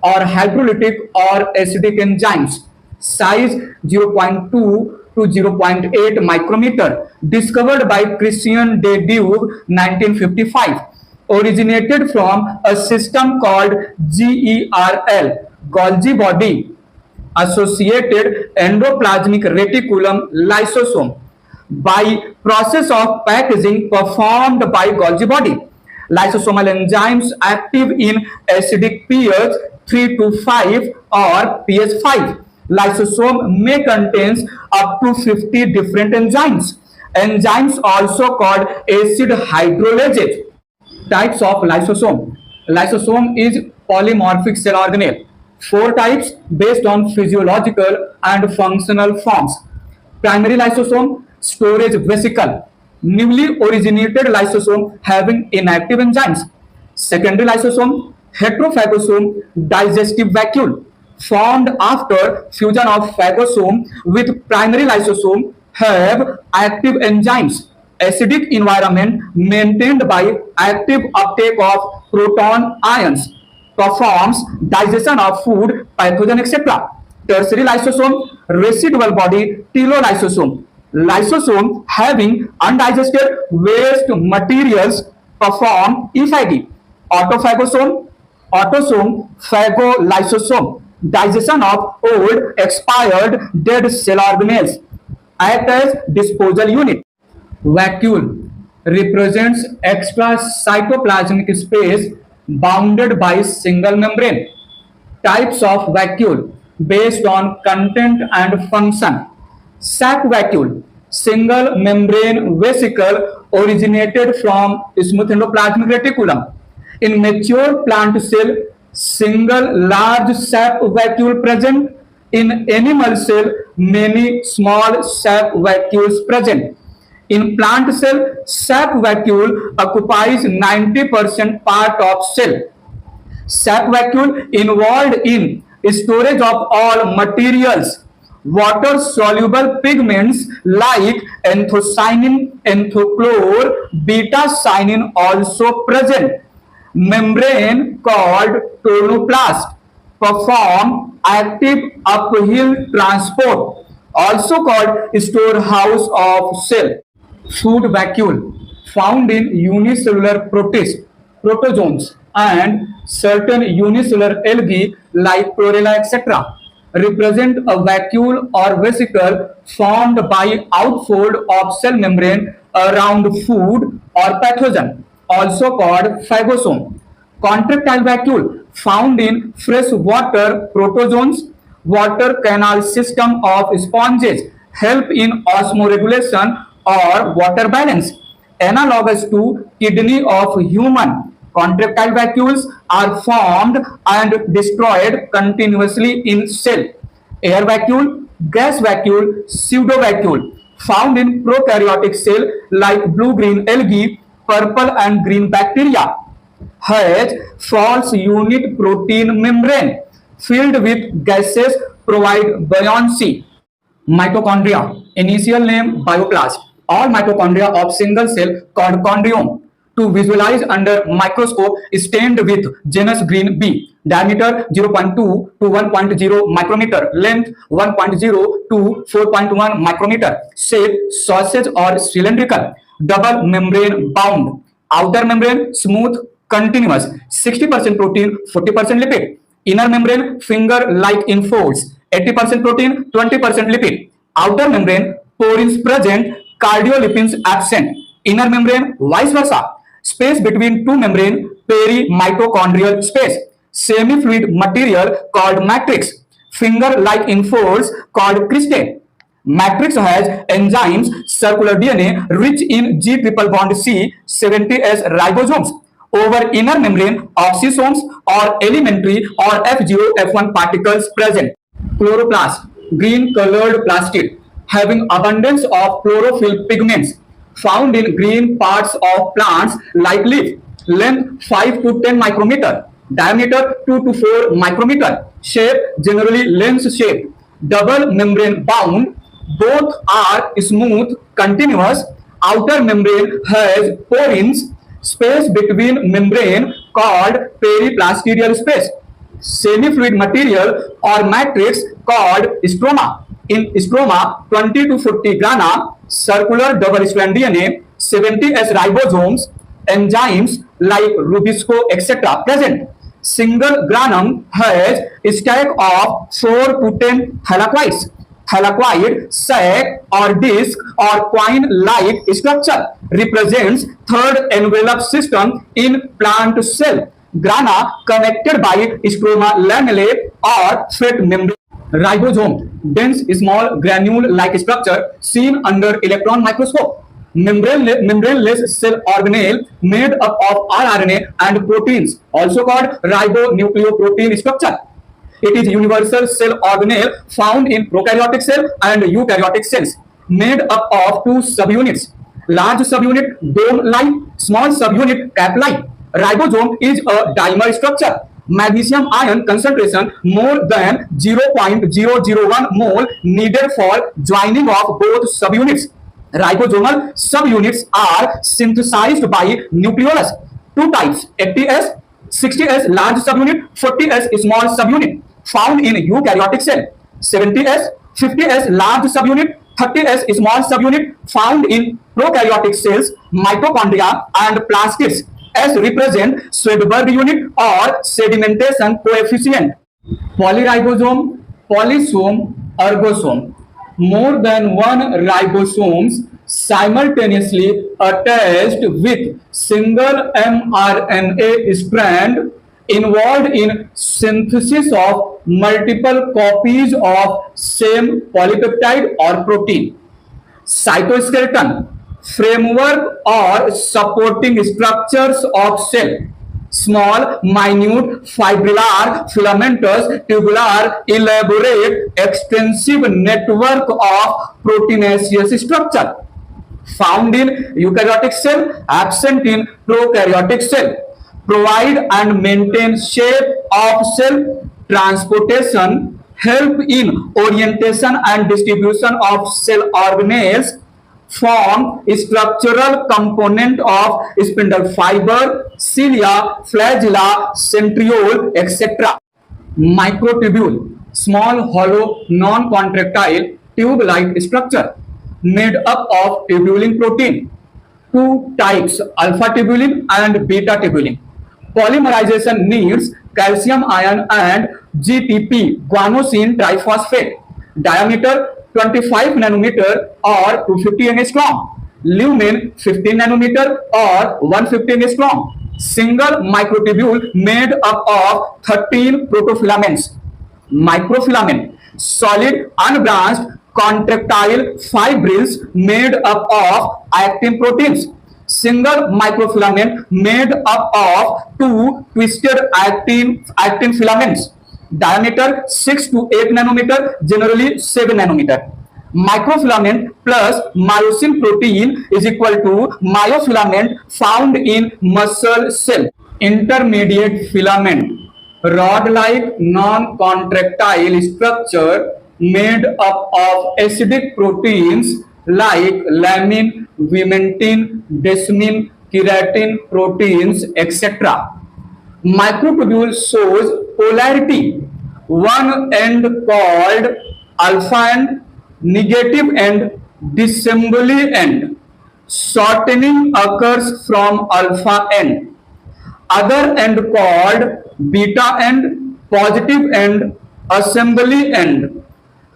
or hydrolytic or acidic enzymes. Size 0.2 to 0.8 micrometer. Discovered by Christian de Duve 1955. Originated from a system called GERL, Golgi body, associated endoplasmic reticulum lysosome, by process of packaging performed by Golgi body. Lysosomal enzymes active in acidic pH 3 to 5 or pH 5. Lysosome may contain up to 50 different enzymes. Enzymes also called acid hydrolases. Types of lysosome. Lysosome is polymorphic cell organelle. 4 types based on physiological and functional forms. Primary lysosome, storage vesicle, newly originated lysosome having inactive enzymes. Secondary lysosome, heterophagosome, digestive vacuole, formed after fusion of phagosome with primary lysosome, have active enzymes. Acidic environment maintained by active uptake of proton ions, performs digestion of food, pathogen, etc. Tertiary lysosome, residual body, telolysosome. Lysosome having undigested waste materials, perform EPHAGY. Autophagosome, Autosome, phagolysosome, digestion of old, expired, dead cell organelles, act as disposal unit. Vacuole represents extra cytoplasmic space bounded by single membrane. Types of vacuole based on content and function. Sac vacuole, single membrane vesicle originated from smooth endoplasmic reticulum. In mature plant cell, single large sap vacuole present. In animal cell, many small sap vacuoles present. In plant cell, sap vacuole occupies 90% part of cell. Sap vacuole involved in storage of all materials. Water soluble pigments like anthocyanin, anthochlor, beta-cyanin also present. Membrane called tonoplast perform active uphill transport, also called storehouse of cell. Food vacuole found in unicellular protists, protozoans, and certain unicellular algae like chlorella, etc. represent a vacuole or vesicle formed by outfold of cell membrane around food or pathogen, also called phagosome. Contractile vacuole found in freshwater protozoans, water canal system of sponges help in osmoregulation or water balance. Analogous to kidney of human, contractile vacuoles are formed and destroyed continuously in cell. Air vacuole, gas vacuole, pseudovacuole found in prokaryotic cell like blue-green algae, purple and green bacteria has false unit protein membrane filled with gases provide buoyancy. Mitochondria, initial name bioplast, all mitochondria of single cell called chondriome. To visualize under microscope stained with genus green B, diameter 0.2 to 1.0 micrometer, length 1.0 to 4.1 micrometer, shape sausage or cylindrical, double membrane bound, outer membrane smooth, continuous, 60% protein, 40% lipid, inner membrane finger-like in folds, 80% protein, 20% lipid, outer membrane porins present, cardiolipins absent, inner membrane vice versa, space between two membrane perimitochondrial space, semi-fluid material called matrix, finger-like in folds called cristae. Matrix has enzymes, circular DNA rich in G triple bond C 70S ribosomes. Over inner membrane, oxysomes or elementary or F0, F1 particles present. Chloroplast, green colored plastid, having abundance of chlorophyll pigments found in green parts of plants like leaf, length 5 to 10 micrometer, diameter 2 to 4 micrometer, shape generally lens shape, double membrane bound, both are smooth, continuous, outer membrane has porins, space between membrane called periplastidial space, semi-fluid material or matrix called stroma. In stroma, 20 to 40 grana, circular double-strand DNA, 70S ribosomes, enzymes like Rubisco, etc. present. Single granum has a stack of 4 to 10 thylakoids. Thylakoid sac or disc or coin-like structure represents third envelope system in plant cell. Grana connected by stroma lamellae or fat membrane. Ribosome, dense small granule-like structure seen under electron microscope. Membraneless cell organelle made up of rRNA and proteins, also called ribonucleoprotein structure. It is universal cell organelle found in prokaryotic cell and eukaryotic cells, made up of two subunits. Large subunit dome-like, small subunit cap-like. Ribosome is a dimer structure. Magnesium ion concentration more than 0.001 mole needed for joining of both subunits. Ribosomal subunits are synthesized by nucleolus. Two types, 80S, 60S large subunit, 40S small subunit, found in eukaryotic cell. 70S, 50S large subunit, 30S small subunit, found in prokaryotic cells, mitochondria and plastids. S represent Swedberg unit or sedimentation coefficient. Polyribosome, polysome, ergosome. More than one ribosomes simultaneously attached with single mRNA strand involved in synthesis of multiple copies of same polypeptide or protein. Cytoskeleton, framework or supporting structures of cell. Small, minute, fibrillar, filamentous, tubular, elaborate, extensive network of proteinaceous structure. Found in eukaryotic cell, absent in prokaryotic cell. Provide and maintain shape of cell, transportation, help in orientation and distribution of cell organelles, form structural component of spindle fiber, cilia, flagella, centriole, etc. Microtubule, small, hollow, non-contractile, tube-like structure made up of tubulin protein. Two types, alpha tubulin and beta tubulin. Polymerization needs calcium ion and GTP, guanosine triphosphate. Diameter 25 nanometer or 250 angstrom. Lumen 15 nanometer or 150 angstrom. Single microtubule made up of 13 protofilaments. Microfilament, solid unbranched contractile fibrils made up of actin proteins. Single microfilament made up of two twisted actin filaments. Diameter 6 to 8 nanometer, generally 7 nanometer. Microfilament plus myosin protein is equal to myofilament found in muscle cell. Intermediate filament, rod-like non-contractile structure made up of acidic proteins like laminin, vimentin, desmin, keratin proteins, etc. Microtubule shows polarity, one end called alpha end, negative end, disassembly end. Shortening occurs from alpha end. Other end called beta end, positive end, assembly end.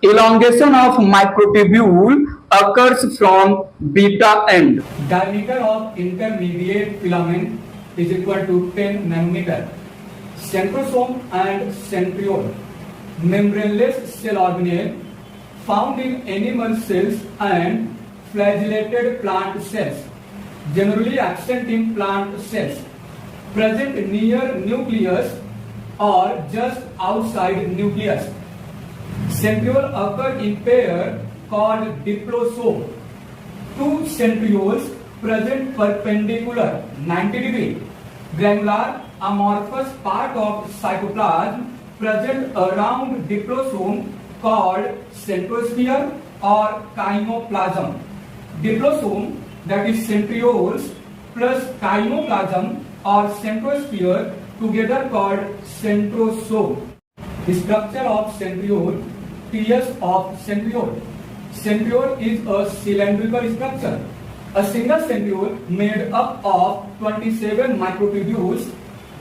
Elongation of microtubule occurs from beta end. Diameter of intermediate filament is equal to 10 nanometer. Centrosome and centriole, membraneless cell organelle found in animal cells and flagellated plant cells, generally absent in plant cells, present near nucleus or just outside nucleus. Centriole occur in pair called diplosome. Two centrioles present perpendicular 90 degree. Granular amorphous part of cytoplasm present around diplosome called centrosphere or chymoplasm. Diplosome, that is centrioles plus chymoplasm or centrosphere together called centrosome. Structure of centriole, TS of centriole. Centriole is a cylindrical structure. A single centriole made up of 27 microtubules,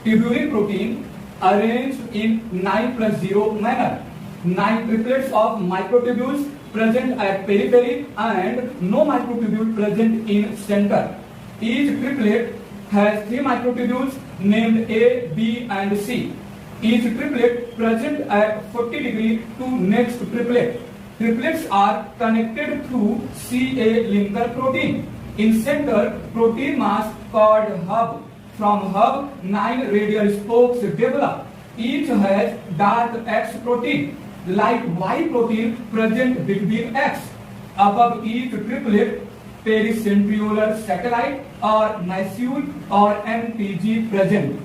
tubulin protein arranged in 9+0 manner. 9 triplets of microtubules present at periphery and no microtubule present in center. Each triplet has 3 microtubules named A, B and C. Each triplet present at 40 degree to next triplet. Triplets are connected through CA linker protein. In center, protein mass called hub. From hub, 9 radial spokes develop. Each has dark X protein, light Y protein present between X. Above each triplet, pericentriolar satellite or nacelle or NTG present.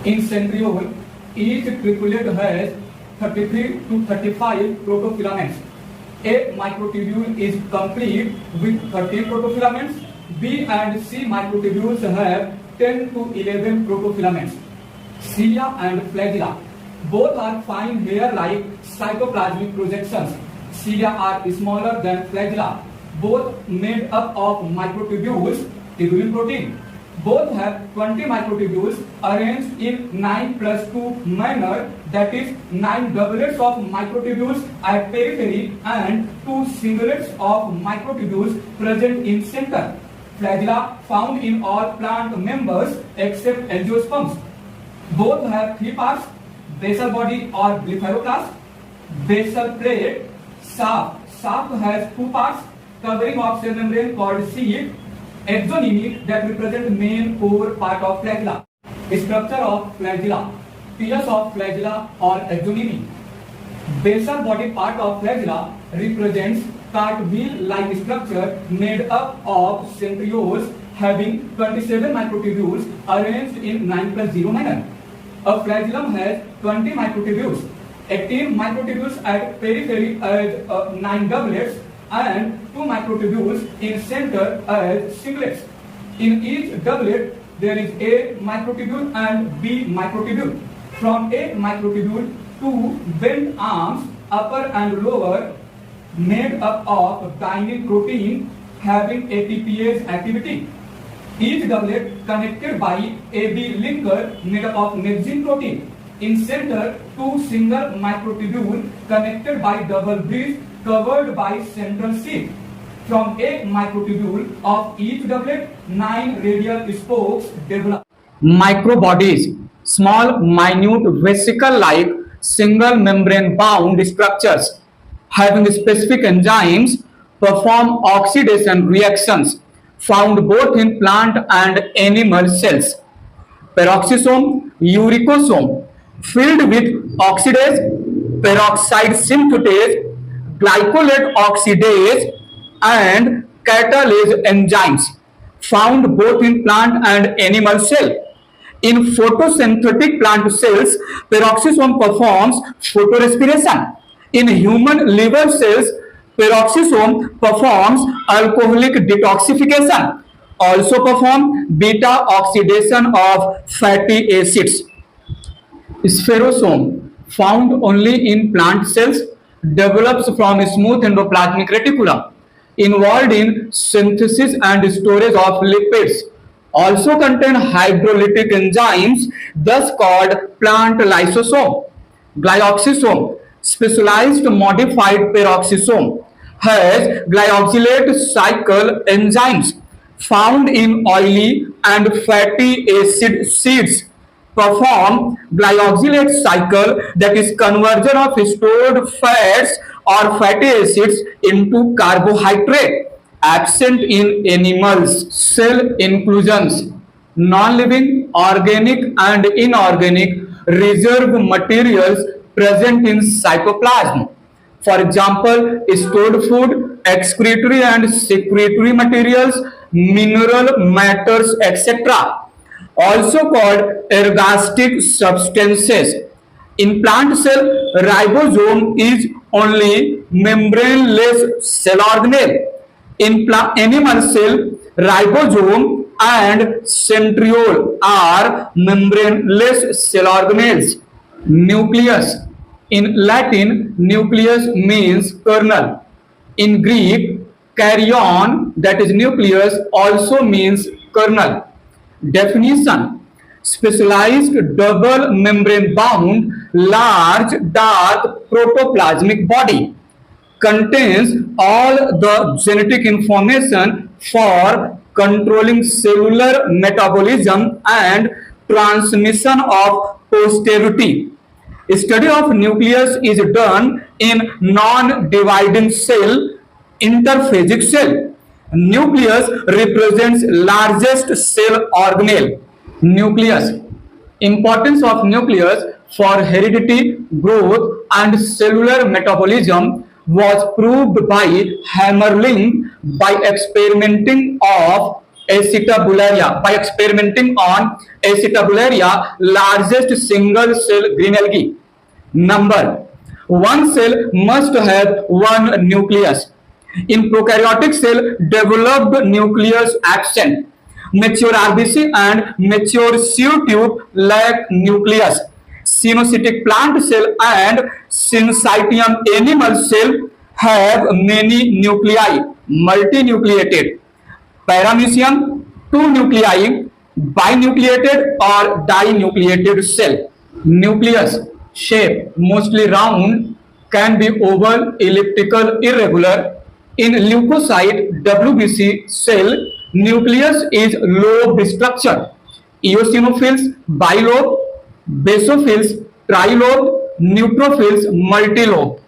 In centriole, each triplet has 33 to 35 protofilaments. A microtubule is complete with 13 protofilaments. B and C microtubules have 10 to 11 protofilaments. Cilia and flagella, both are fine hair-like cytoplasmic projections. Cilia are smaller than flagella, both made up of microtubules, tubulin protein. Both have 20 microtubules arranged in 9 plus 2 manner, that is 9 doublets of microtubules at periphery and 2 singlets of microtubules present in center. Flagella found in all plant members except angiosperms. Both have 3 parts: basal body or blepharoplast, basal plate, shaft. Shaft has 2 parts: covering of cell membrane called sheath, exonymy that represent main core part of flagella. Structure of flagella: pillars of flagella or exonymy. Basal body part of flagella represents cartwheel-like structure made up of centrioles having 27 microtubules arranged in 9 plus 0 manner. A flagellum has 20 microtubules, 18 microtubules at periphery as 9 doublets and 2 microtubules in center as singlets. In each doublet there is A microtubule and B microtubule. From A microtubule, 2 bent arms, upper and lower, made up of tiny protein having ATPase activity. Each doublet connected by AB linker made up of nexin protein. In center, 2 single microtubule connected by double bridge covered by central sheath. From a microtubule of each doublet, 9 radial spokes develop. Microbodies, small minute vesicle-like single membrane bound structures having specific enzymes perform oxidation reactions found both in plant and animal cells. Peroxisome, uricosome, filled with oxidase, peroxide synthetase, glycolate oxidase, and catalase enzymes found both in plant and animal cell. In photosynthetic plant cells, peroxisome performs photorespiration. In human liver cells, peroxisome performs alcoholic detoxification, also perform beta oxidation of fatty acids. Spherosome, found only in plant cells, develops from smooth endoplasmic reticulum, involved in synthesis and storage of lipids, also contain hydrolytic enzymes, thus called plant lysosome. Glyoxysome, specialized modified peroxisome, has glyoxylate cycle enzymes found in oily and fatty acid seeds, perform glyoxylate cycle, that is conversion of stored fats or fatty acids into carbohydrate, absent in animals. Cell inclusions: non-living, organic and inorganic reserve materials present in cytoplasm. For example, stored food, excretory and secretory materials, mineral matters, etc. Also called ergastic substances. In plant cell, ribosome is only membraneless cell organelle. In animal cell, ribosome and centriole are membraneless cell organelles. Nucleus. In Latin, nucleus means kernel. In Greek, karyon, that is nucleus, also means kernel. Definition: specialized double membrane bound large dark protoplasmic body, contains all the genetic information for controlling cellular metabolism and transmission of posterity. Study of nucleus is done in non-dividing cell, interphasic cell. Nucleus represents largest cell organelle. Nucleus. Importance of nucleus for heredity, growth and cellular metabolism was proved by Hammerling by experimenting on Acetabularia, largest single cell green algae. Number: one cell must have one nucleus. In prokaryotic cell, developed nucleus absent. Mature RBC and mature sieve tube lack nucleus. Cynocytic plant cell and syncytium animal cell have many nuclei, multinucleated. Paramecium, 2 nuclei. binucleated or dinucleated cell. Nucleus shape mostly round, can be oval, elliptical, irregular. In leukocyte WBC cell, nucleus is lobed structure. Eosinophils bilobe, basophils trilobe, neutrophils multilobe.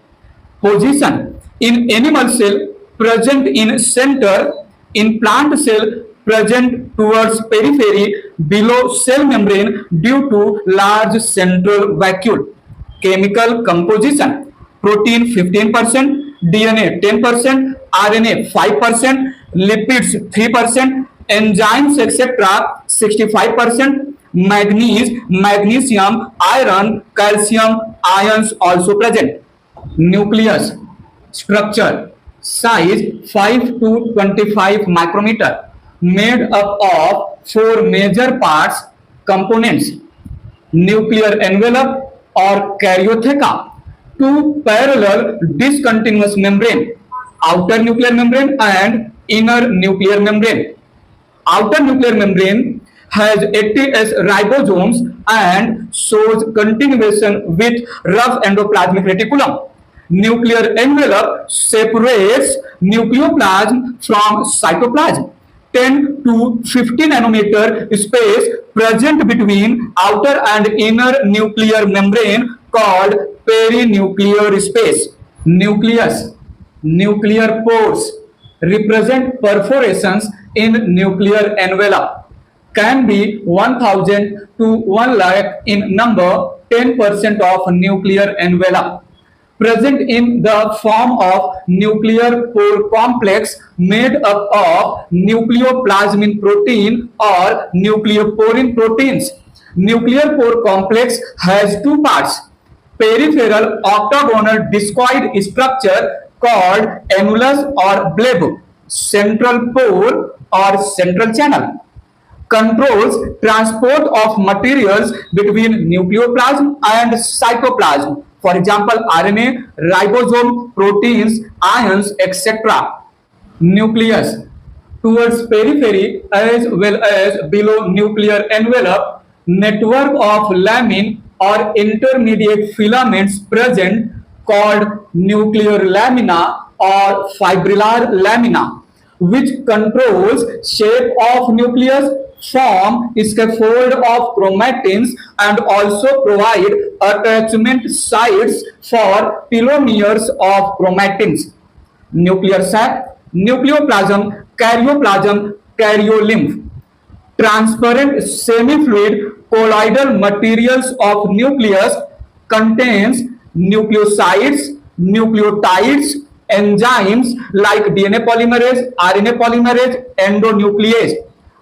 Position in animal cell present in center, in plant cell present towards periphery below cell membrane due to large central vacuole. Chemical composition: protein 15%, DNA 10%, RNA 5%, lipids 3%, enzymes etc. 65%, manganese, magnesium, iron, calcium ions also present. Nucleus structure: size 5 to 25 micrometer, made up of four major parts. Components: nuclear envelope or karyotheca, two parallel discontinuous membrane, outer nuclear membrane and inner nuclear membrane. Outer nuclear membrane has 80S ribosomes and shows continuation with rough endoplasmic reticulum. Nuclear envelope separates nucleoplasm from cytoplasm. 10 to 50 nanometer space present between outer and inner nuclear membrane called perinuclear space. Nucleus, nuclear pores represent perforations in nuclear envelope, can be 1000 to 1 lakh in number. 10% of nuclear envelope present in the form of nuclear pore complex made up of nucleoplasmin protein or nucleoporin proteins. Nuclear pore complex has two parts: peripheral octagonal discoid structure called annulus or bleb, central pore or central channel. Controls transport of materials between nucleoplasm and cytoplasm. For example, RNA, ribosome, proteins, ions, etc. Nucleus towards periphery as well as below nuclear envelope, network of lamin or intermediate filaments present called nuclear lamina or fibrillar lamina, which controls shape of nucleus, form scaffold of chromatins and also provide attachment sites for telomeres of chromatins. Nuclear sac, nucleoplasm, karyoplasm, karyolymph. Transparent semi-fluid colloidal materials of nucleus contains nucleosides, nucleotides, enzymes like DNA polymerase, RNA polymerase, endonuclease,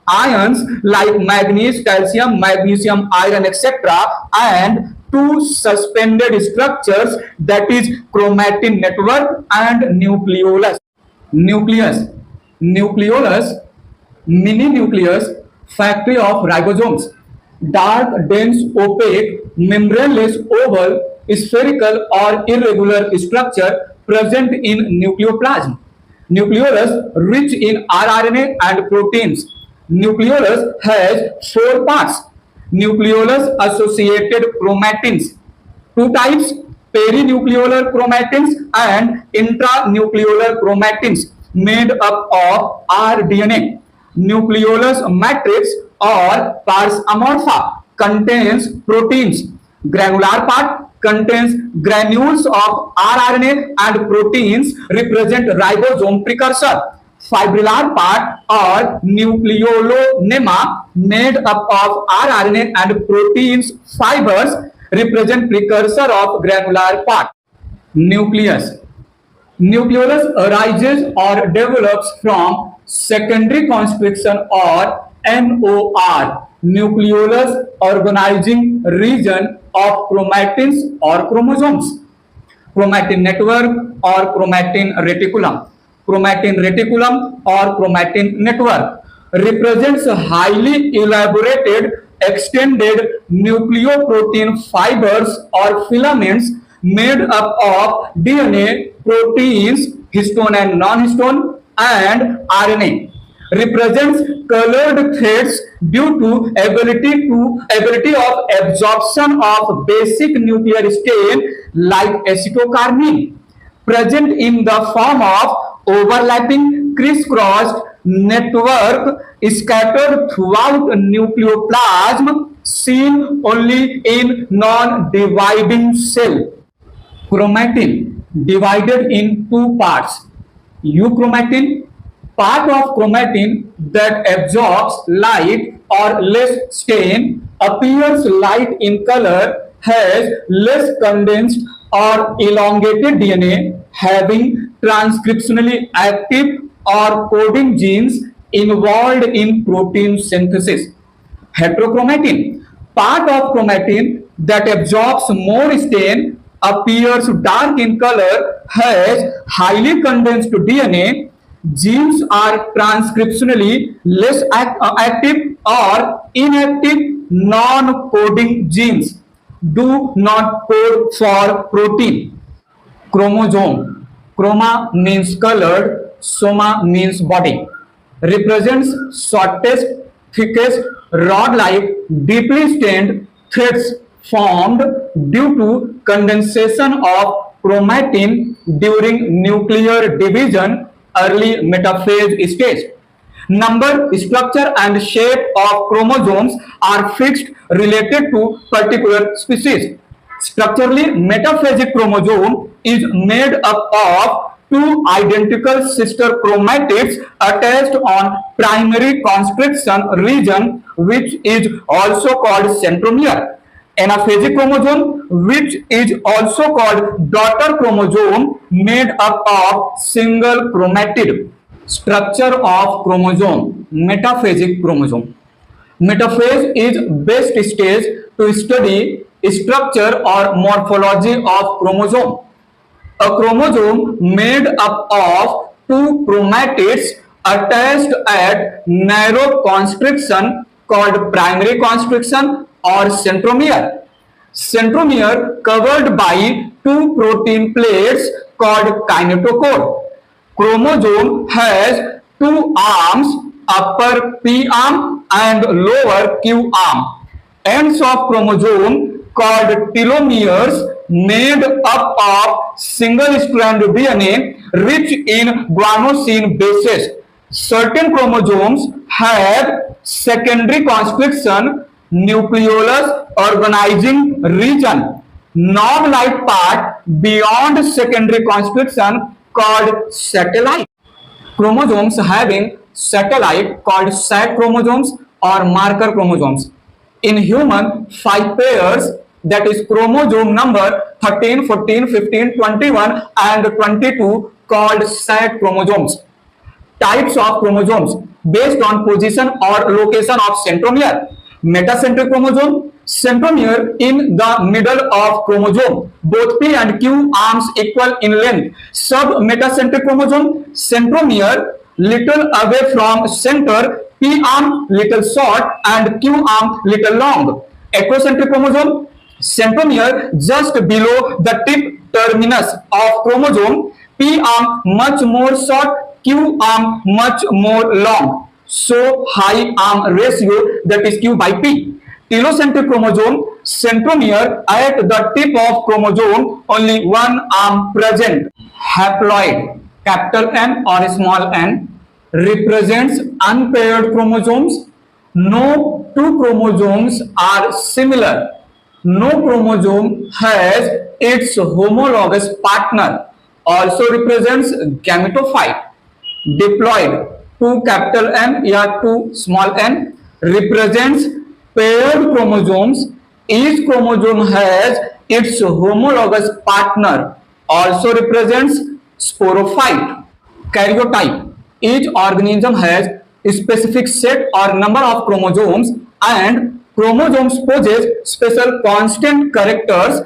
ions like manganese, calcium, magnesium, iron, etc., and two suspended structures, that is chromatin network and nucleolus. Nucleus, nucleolus, mini nucleus, factory of ribosomes. Dark, dense, opaque, membraneless, oval, spherical or irregular structure present in nucleoplasm. Nucleolus rich in rRNA and proteins. Nucleolus has four parts. Nucleolus associated chromatins. Two types: perinuclear chromatins and intranuclear chromatins made up of rDNA. Nucleolus matrix or pars amorpha contains proteins. Granular part contains granules of rRNA and proteins represent ribosome precursor. Fibrillar part or nucleolonema made up of rRNA and proteins fibers represent precursor of granular part. Nucleus. Nucleolus arises or develops from secondary constriction or NOR, nucleolus organizing region of chromatins or chromosomes. Chromatin network or chromatin reticulum. Chromatin reticulum or chromatin network represents highly elaborated extended nucleoprotein fibers or filaments made up of DNA, proteins, histone and non-histone, and RNA. represents colored threads due to ability of absorption of basic nuclear stain like acetocarmine, present in the form of overlapping crisscrossed network scattered throughout nucleoplasm, seen only in non-dividing cell. Chromatin divided in two parts. Euchromatin, part of chromatin that absorbs light or less stain, appears light in color, has less condensed or elongated DNA, having transcriptionally active or coding genes involved in protein synthesis. Heterochromatin, part of chromatin that absorbs more stain, appears dark in color, has highly condensed DNA, genes are transcriptionally less active or inactive, non-coding genes do not code for protein. Chromosome. Chroma means colored, soma means body. Represents shortest, thickest, rod-like, deeply stained threads formed due to condensation of chromatin during nuclear division, early metaphase stage. Number, structure and shape of chromosomes are fixed related to particular species. Structurally, metaphasic chromosome is made up of two identical sister chromatids attached on primary constriction region, which is also called centromere. Anaphasic chromosome, which is also called daughter chromosome, made up of single chromatid. Structure of chromosome. Metaphasic chromosome. Metaphase is best stage to study structure or morphology of chromosome. A chromosome made up of two chromatids attached at narrow constriction called primary constriction or centromere. Centromere covered by two protein plates called kinetochore. Chromosome has two arms, upper P arm and lower Q arm. Ends of chromosome called telomeres made up of single strand DNA rich in guanosine bases. Certain chromosomes have secondary constriction nucleolus organizing region, knob-like part beyond secondary constriction called satellite. Chromosomes having satellite called sat chromosomes or marker chromosomes. In human, 5 pairs, that is chromosome number 13, 14, 15, 21 and 22 called sat chromosomes. Types of chromosomes based on position or location of centromere. Metacentric chromosome, centromere in the middle of chromosome, both P and Q arms equal in length. Submetacentric chromosome, centromere little away from center, P arm little short and Q arm little long. Equicentric chromosome, centromere just below the tip terminus of chromosome, P arm much more short, Q arm much more long. So high arm ratio, that is Q by P. Telocentric chromosome, centromere at the tip of chromosome, only one arm present. Haploid, capital N or small n, represents unpaired chromosomes. No two chromosomes are similar. No chromosome has its homologous partner. Also represents gametophyte. Diploid, 2 capital N or 2 small n, represents paired chromosomes. Each chromosome has its homologous partner. Also represents sporophyte. Karyotype, each organism has a specific set or number of chromosomes, and chromosomes possess special constant characters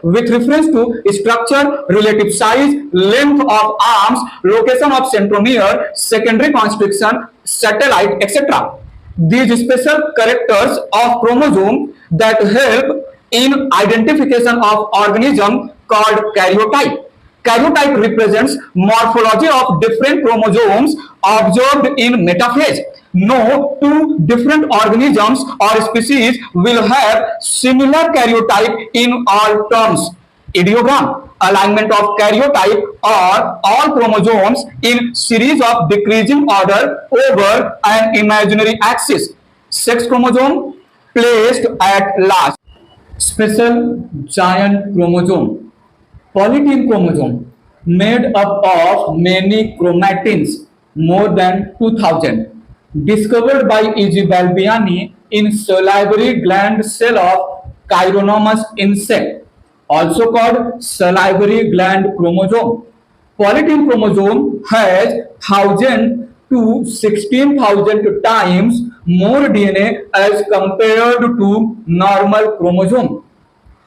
with reference to structure, relative size, length of arms, location of centromere, secondary constriction, satellite, etc. These special characters of chromosome that help in identification of organism called karyotype. Karyotype represents morphology of different chromosomes observed in metaphase. No two different organisms or species will have similar karyotype in all terms. Ideogram: alignment of karyotype or all chromosomes in series of decreasing order over an imaginary axis. Sex chromosome placed at last. Special giant chromosome. Polytene chromosome made up of many chromatins, more than 2000, discovered by E.G. Balbiani in salivary gland cell of Chironomus insect, also called salivary gland chromosome. Polytene chromosome has 1000 to 16,000 times more DNA as compared to normal chromosome.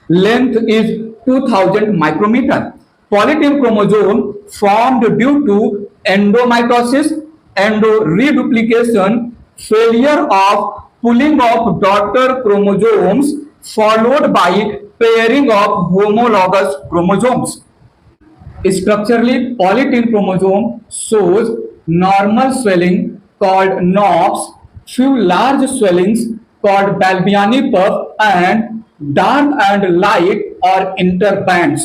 Length is 2000 micrometer. Polytene chromosome formed due to endomitosis, endoreduplication, failure of pulling of daughter chromosomes followed by pairing of homologous chromosomes. Structurally, polytene chromosome shows normal swelling called knobs, few large swellings called Balbiani puff, and dark and light or interbands.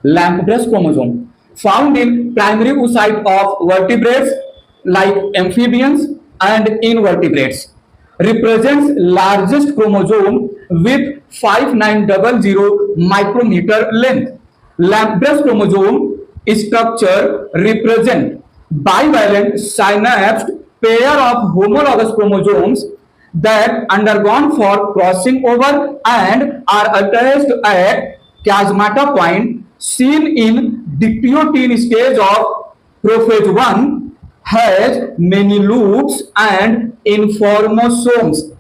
Lamp breast chromosome found in primary oocyte of vertebrates like amphibians and invertebrates, represents largest chromosome with 5900 micrometer length. Lamp breast chromosome structure represent bivalent synapsed pair of homologous chromosomes that undergone for crossing over and are attached at chiasmata point seen in diploidine stage of prophase 1, has many loops and informosomes,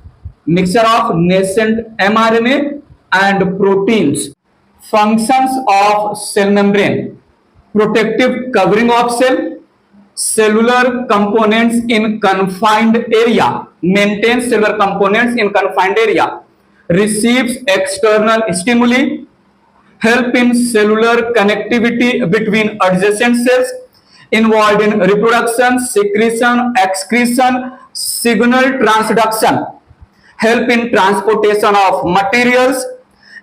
mixture of nascent mRNA and proteins. Functions of cell membrane: protective covering of cell, cellular components in confined area, maintains cellular components in confined area, receives external stimuli, help in cellular connectivity between adjacent cells, involved in reproduction, secretion, excretion, signal transduction, help in transportation of materials,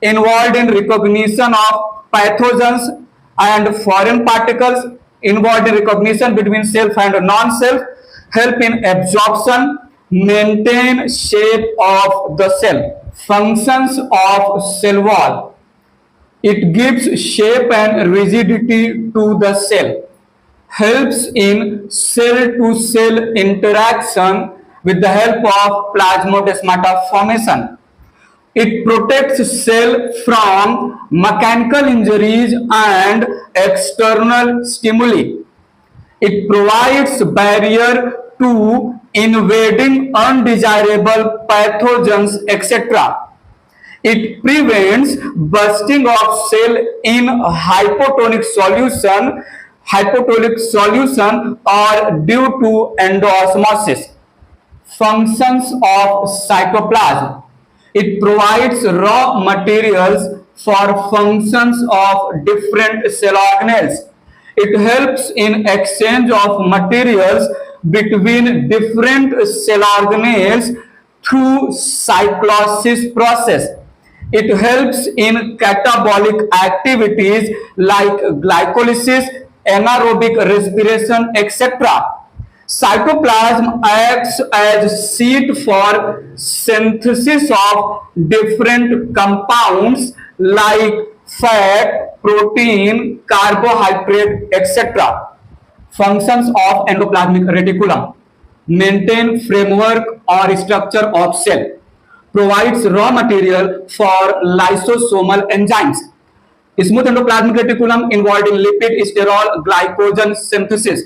involved in recognition of pathogens and foreign particles, involved in recognition between self and non-self, help in absorption, maintain shape of the cell. Functions of cell wall: it gives shape and rigidity to the cell, helps in cell-to-cell interaction with the help of plasmodesmata formation. It protects cell from mechanical injuries and external stimuli. It provides barrier to invading undesirable pathogens, etc. It prevents bursting of cell in hypotonic solution or due to endoosmosis. Functions of cytoplasm: it provides raw materials for functions of different cell organelles. It helps in exchange of materials between different cell organelles through cyclosis process. It helps in catabolic activities like glycolysis, anaerobic respiration, etc. Cytoplasm acts as seat for synthesis of different compounds like fat, protein, carbohydrate, etc. Functions of endoplasmic reticulum: maintain framework or structure of cell, provides raw material for lysosomal enzymes. Smooth endoplasmic reticulum involved in lipid sterol glycogen synthesis.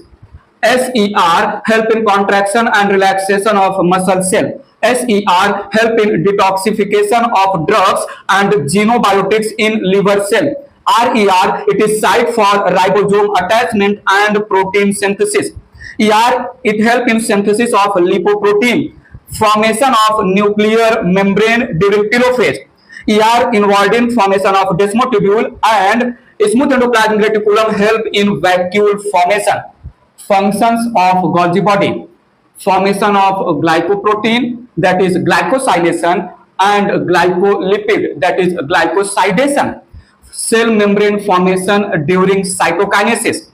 SER help in contraction and relaxation of muscle cell. SER help in detoxification of drugs and xenobiotics in liver cell. RER, it is site for ribosome attachment and protein synthesis. ER, it help in synthesis of lipoprotein, formation of nuclear membrane during telophase. ER involved in formation of desmotubule and Smooth endoplasmic reticulum help in vacuole formation. Functions of Golgi body: formation of glycoprotein, that is glycosylation, and glycolipid, that is glycosidation. Cell membrane formation during cytokinesis.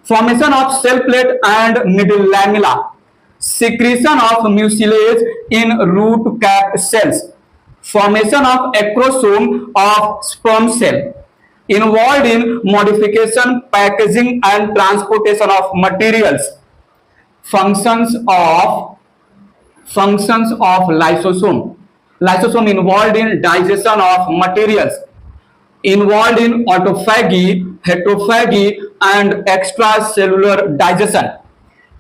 Formation of cell plate and middle lamella. Secretion of mucilage in root cap cells. Formation of acrosome of sperm cell. Involved in modification, packaging, and transportation of materials. Functions of lysosome. Lysosome involved in digestion of materials, involved in autophagy, heterophagy, and extracellular digestion,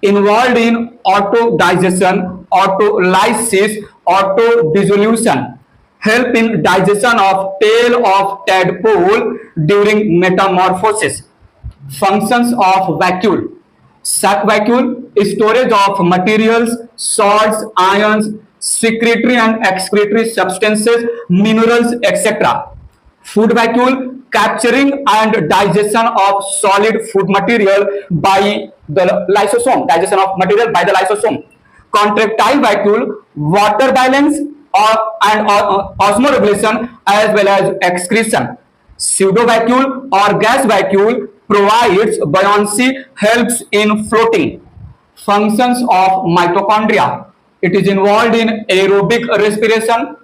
involved in autodigestion, autolysis, autodissolution, help in digestion of tail of tadpole during metamorphosis. Functions of vacuole: sac vacuole, storage of materials, salts, ions, secretory and excretory substances, minerals, etc. Food vacuole, capturing and digestion of solid food material by the lysosome, digestion of material by the lysosome. Contractile vacuole, water balance and osmoregulation as well as excretion. Pseudo vacuole or gas vacuole provides buoyancy, helps in floating. Functions of mitochondria: it is involved in aerobic respiration,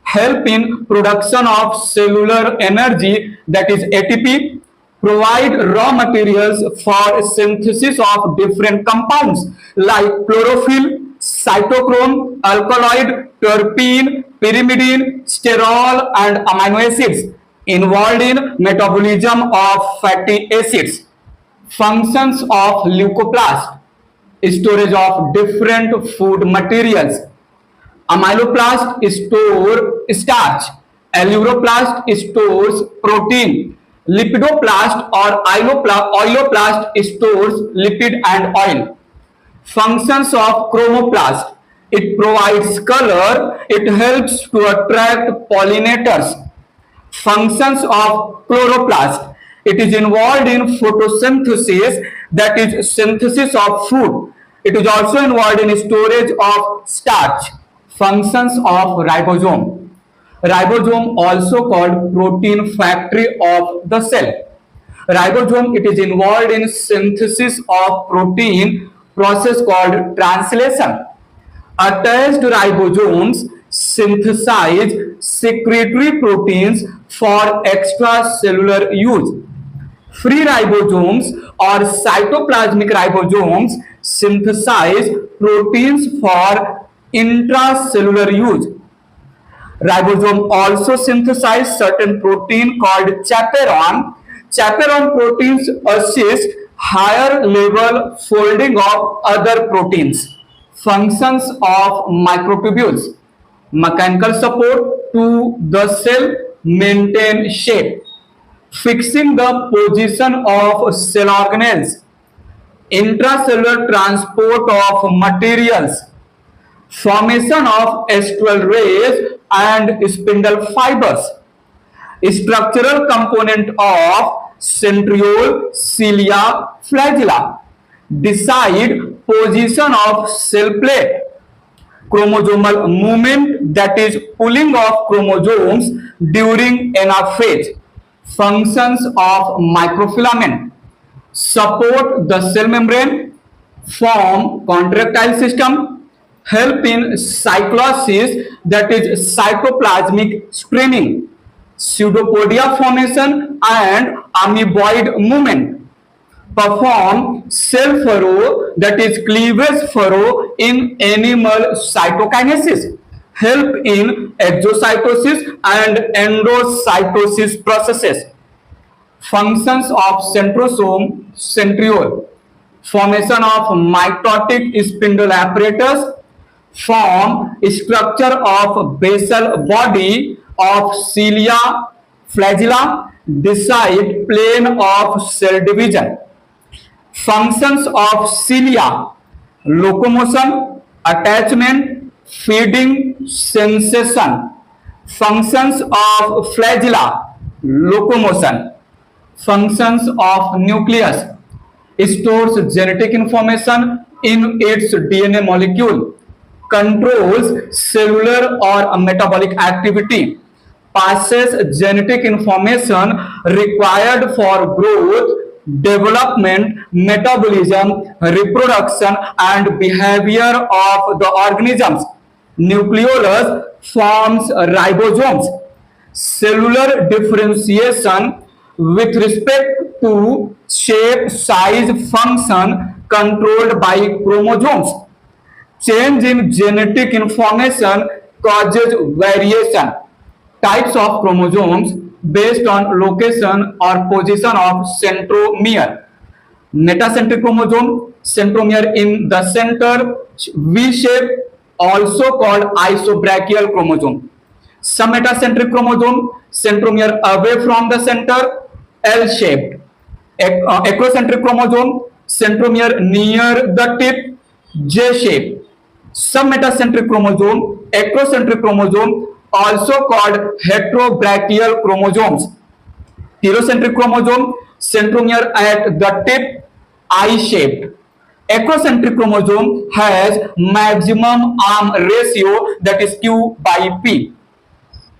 help in production of cellular energy, that is ATP, provide raw materials for synthesis of different compounds like chlorophyll, cytochrome, alkaloid, terpene, pyrimidine, sterol, and amino acids, involved in metabolism of fatty acids. Functions of leucoplast: storage of different food materials. Amyloplast stores starch, aleuroplast stores protein, lipidoplast or oiloplast stores lipid and oil. Functions of chromoplast: it provides color, it helps to attract pollinators. Functions of chloroplast: it is involved in photosynthesis, that is synthesis of food. It is also involved in storage of starch. Functions of ribosome: ribosome also called protein factory of the cell. Ribosome, it is involved in synthesis of protein process called translation. Attached ribosomes synthesize secretory proteins for extracellular use. Free ribosomes or cytoplasmic ribosomes synthesize proteins for intracellular use. Ribosome also synthesize certain protein called chaperone. Chaperone proteins assist higher level folding of other proteins. Functions of microtubules: mechanical support to the cell, maintain shape, fixing the position of cell organelles, intracellular transport of materials, formation of astral rays and spindle fibers, structural component of centriole, cilia, flagella, decide position of cell plate, chromosomal movement, that is pulling of chromosomes during anaphase. Functions of microfilament: support the cell membrane, form contractile system, help in cyclosis, that is cytoplasmic streaming, pseudopodia formation and amoeboid movement, perform cell furrow, that is cleavage furrow in animal cytokinesis, help in exocytosis and endocytosis processes. Functions of centrosome, centriole: formation of mitotic spindle apparatus, form structure of basal body of cilia, flagella, decide plane of cell division. Functions of cilia: locomotion, attachment, feeding, sensation. Functions of flagella: locomotion. functions of nucleus, stores genetic information in its DNA molecule, controls cellular or metabolic activity, passes genetic information required for growth, development, metabolism, reproduction, and behavior of the organisms. Nucleolus forms ribosomes. Cellular differentiation with respect to shape, size, function controlled by chromosomes. Change in genetic information causes variation. Types of chromosomes based on location or position of centromere. Metacentric chromosome, centromere in the center, V shape, also called isobrachial chromosome. Some metacentric chromosome, centromere away from the center, L shaped. Acrocentric chromosome, centromere near the tip, J shape. Some metacentric chromosome, acrocentric chromosome, also called heterobrachial chromosomes. Heterocentric chromosome, centromere at the tip, I-shaped. Acrocentric chromosome has maximum arm ratio, that is Q by P.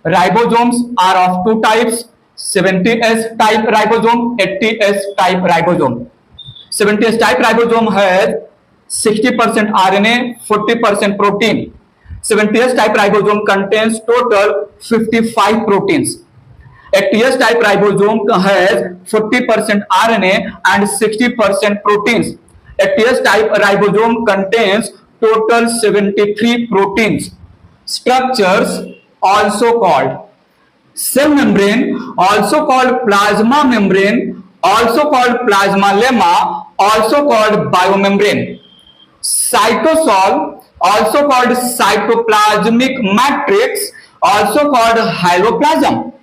Ribosomes are of two types, 70S type ribosome, 80S type ribosome. 70S type ribosome has 60% RNA, 40% protein. 70S type ribosome contains total 55 proteins. 80S type ribosome has 40% RNA and 60% proteins. 80S type ribosome contains total 73 proteins. Structures also called cell membrane, also called plasma membrane, also called plasma lemma, also called biomembrane. Cytosol, also called cytoplasmic matrix, also called hyaloplasm.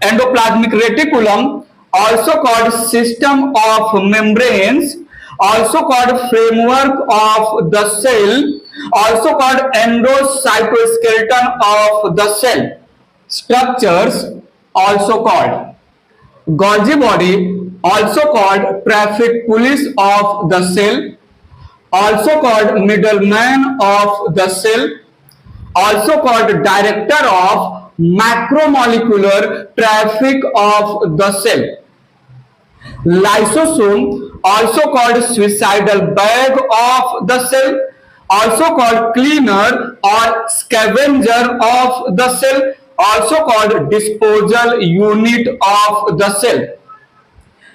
Endoplasmic reticulum, also called system of membranes, also called framework of the cell, also called endocytoskeleton of the cell. Structures also called Golgi body, also called traffic police of the cell, also called middleman of the cell, also called director of macromolecular traffic of the cell. Lysosome, also called suicidal bag of the cell, also called cleaner or scavenger of the cell, also called disposal unit of the cell.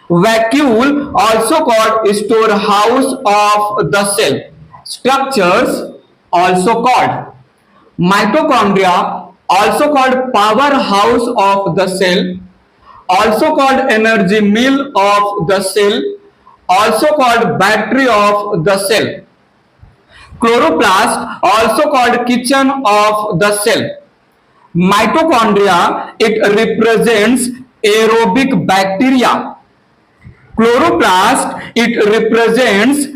Vacuole, also called storehouse of the cell. Structures also called mitochondria, also called powerhouse of the cell, also called energy mill of the cell, also called battery of the cell. Chloroplast, also called kitchen of the cell. Mitochondria, it represents aerobic bacteria. Chloroplast, it represents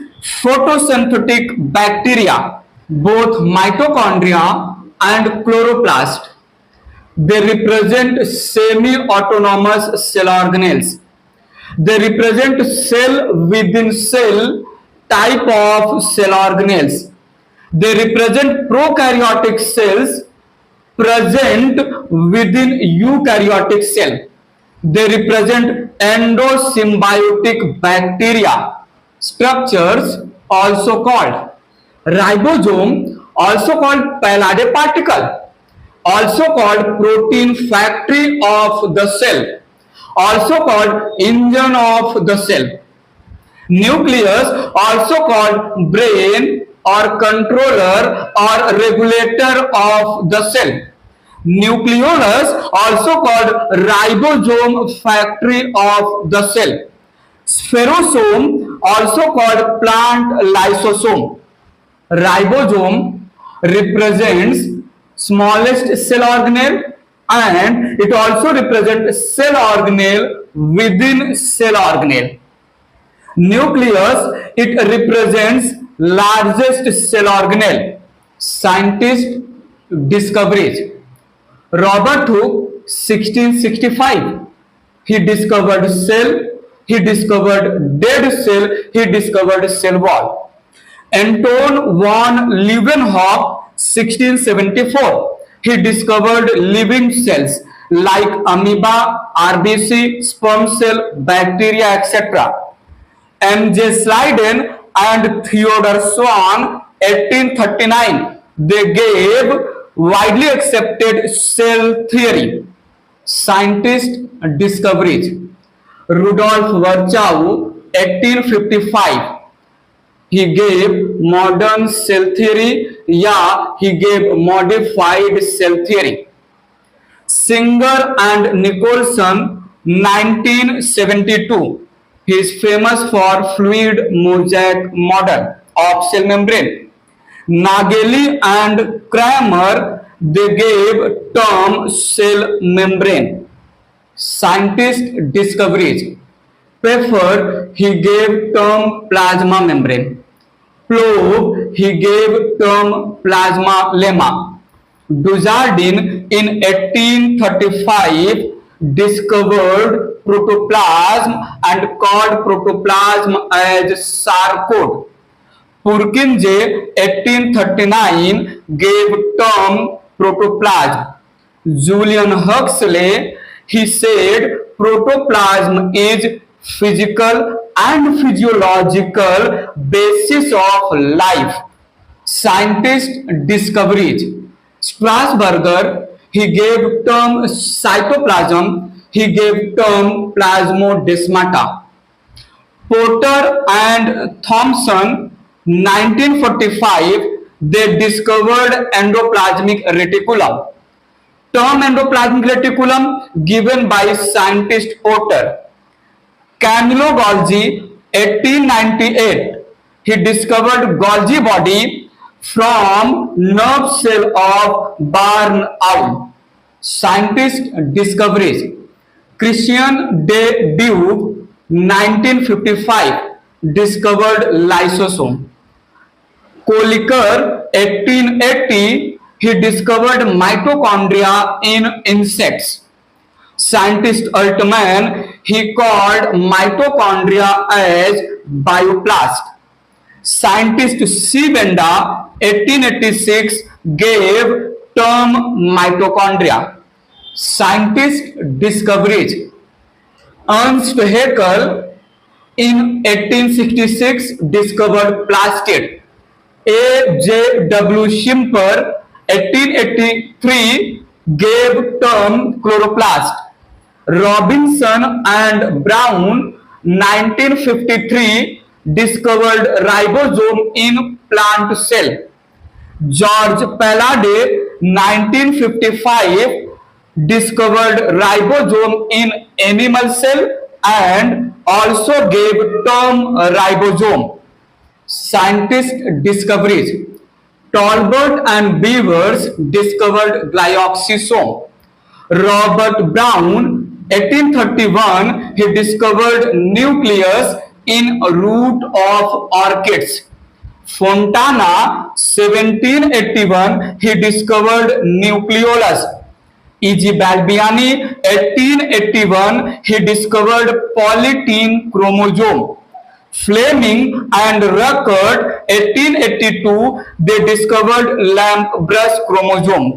photosynthetic bacteria. Both mitochondria and chloroplast, they represent semi-autonomous cell organelles. They represent cell within cell type of cell organelles. They represent prokaryotic cells present within eukaryotic cell. They represent endosymbiotic bacteria. Structures also called ribosome, also called Pallade particle, also called protein factory of the cell, also called engine of the cell. Nucleus, also called brain or controller or regulator of the cell. Nucleolus, also called ribosome factory of the cell. Spherosome, also called plant lysosome. Ribosome represents smallest cell organelle and it also represents cell organelle within cell organelle. Nucleus, it represents largest cell organelle. Scientist discoveries. Robert Hooke, 1665. he discovered cell, he discovered dead cell, he discovered cell wall. Anton von Leeuwenhoek, 1674. He discovered living cells like amoeba, RBC, sperm cell, bacteria, etc. M.J. Sliden and Theodor Swan, 1839. They gave widely accepted cell theory. Scientist discoveries. Rudolf Virchow, 1855. He gave modern cell theory, he gave modified cell theory. Singer and Nicholson, 1972. He is famous for fluid mosaic model of cell membrane. Nageli and Kramer, they gave term cell membrane. Scientist discoveries. Pfeffer, he gave term plasma membrane. Plove, he gave term plasma lemma. Dujardin in 1835 discovered protoplasm and called protoplasm as sarcode. Purkinje, 1839, gave term protoplasm. Julian Huxley, he said protoplasm is physical and physiological basis of life. Scientist discoveries. Strasburger, he gave term cytoplasm, he gave term plasmodesmata. Porter and Thomson, 1945, they discovered endoplasmic reticulum. Term endoplasmic reticulum given by scientist Porter. Camillo Golgi, 1898, he discovered Golgi body from nerve cell of barn owl. Scientist discoveries. Christian de Duve, 1955, discovered lysosome. Kolliker, 1880, he discovered mitochondria in insects. Scientist Altman, he called mitochondria as bioplast. Scientist C. Benda, 1886, gave term mitochondria. Scientist discoveries. Ernst Haeckel in 1866 discovered plastid. A. J. W. Schimper, 1883, gave term chloroplast. Robinson and Brown, 1953, discovered ribosome in plant cell. George Palade, 1955, discovered ribosome in animal cell and also gave term ribosome. Scientist discoveries. Talbot and Beavers discovered glyoxysome. Robert Brown, 1831, he discovered nucleus in root of orchids. Fontana, 1781, he discovered nucleolus. E.G. Balbiani, 1881, he discovered polytene chromosome. Fleming and Ruckert, 1882, they discovered lamp brush chromosome.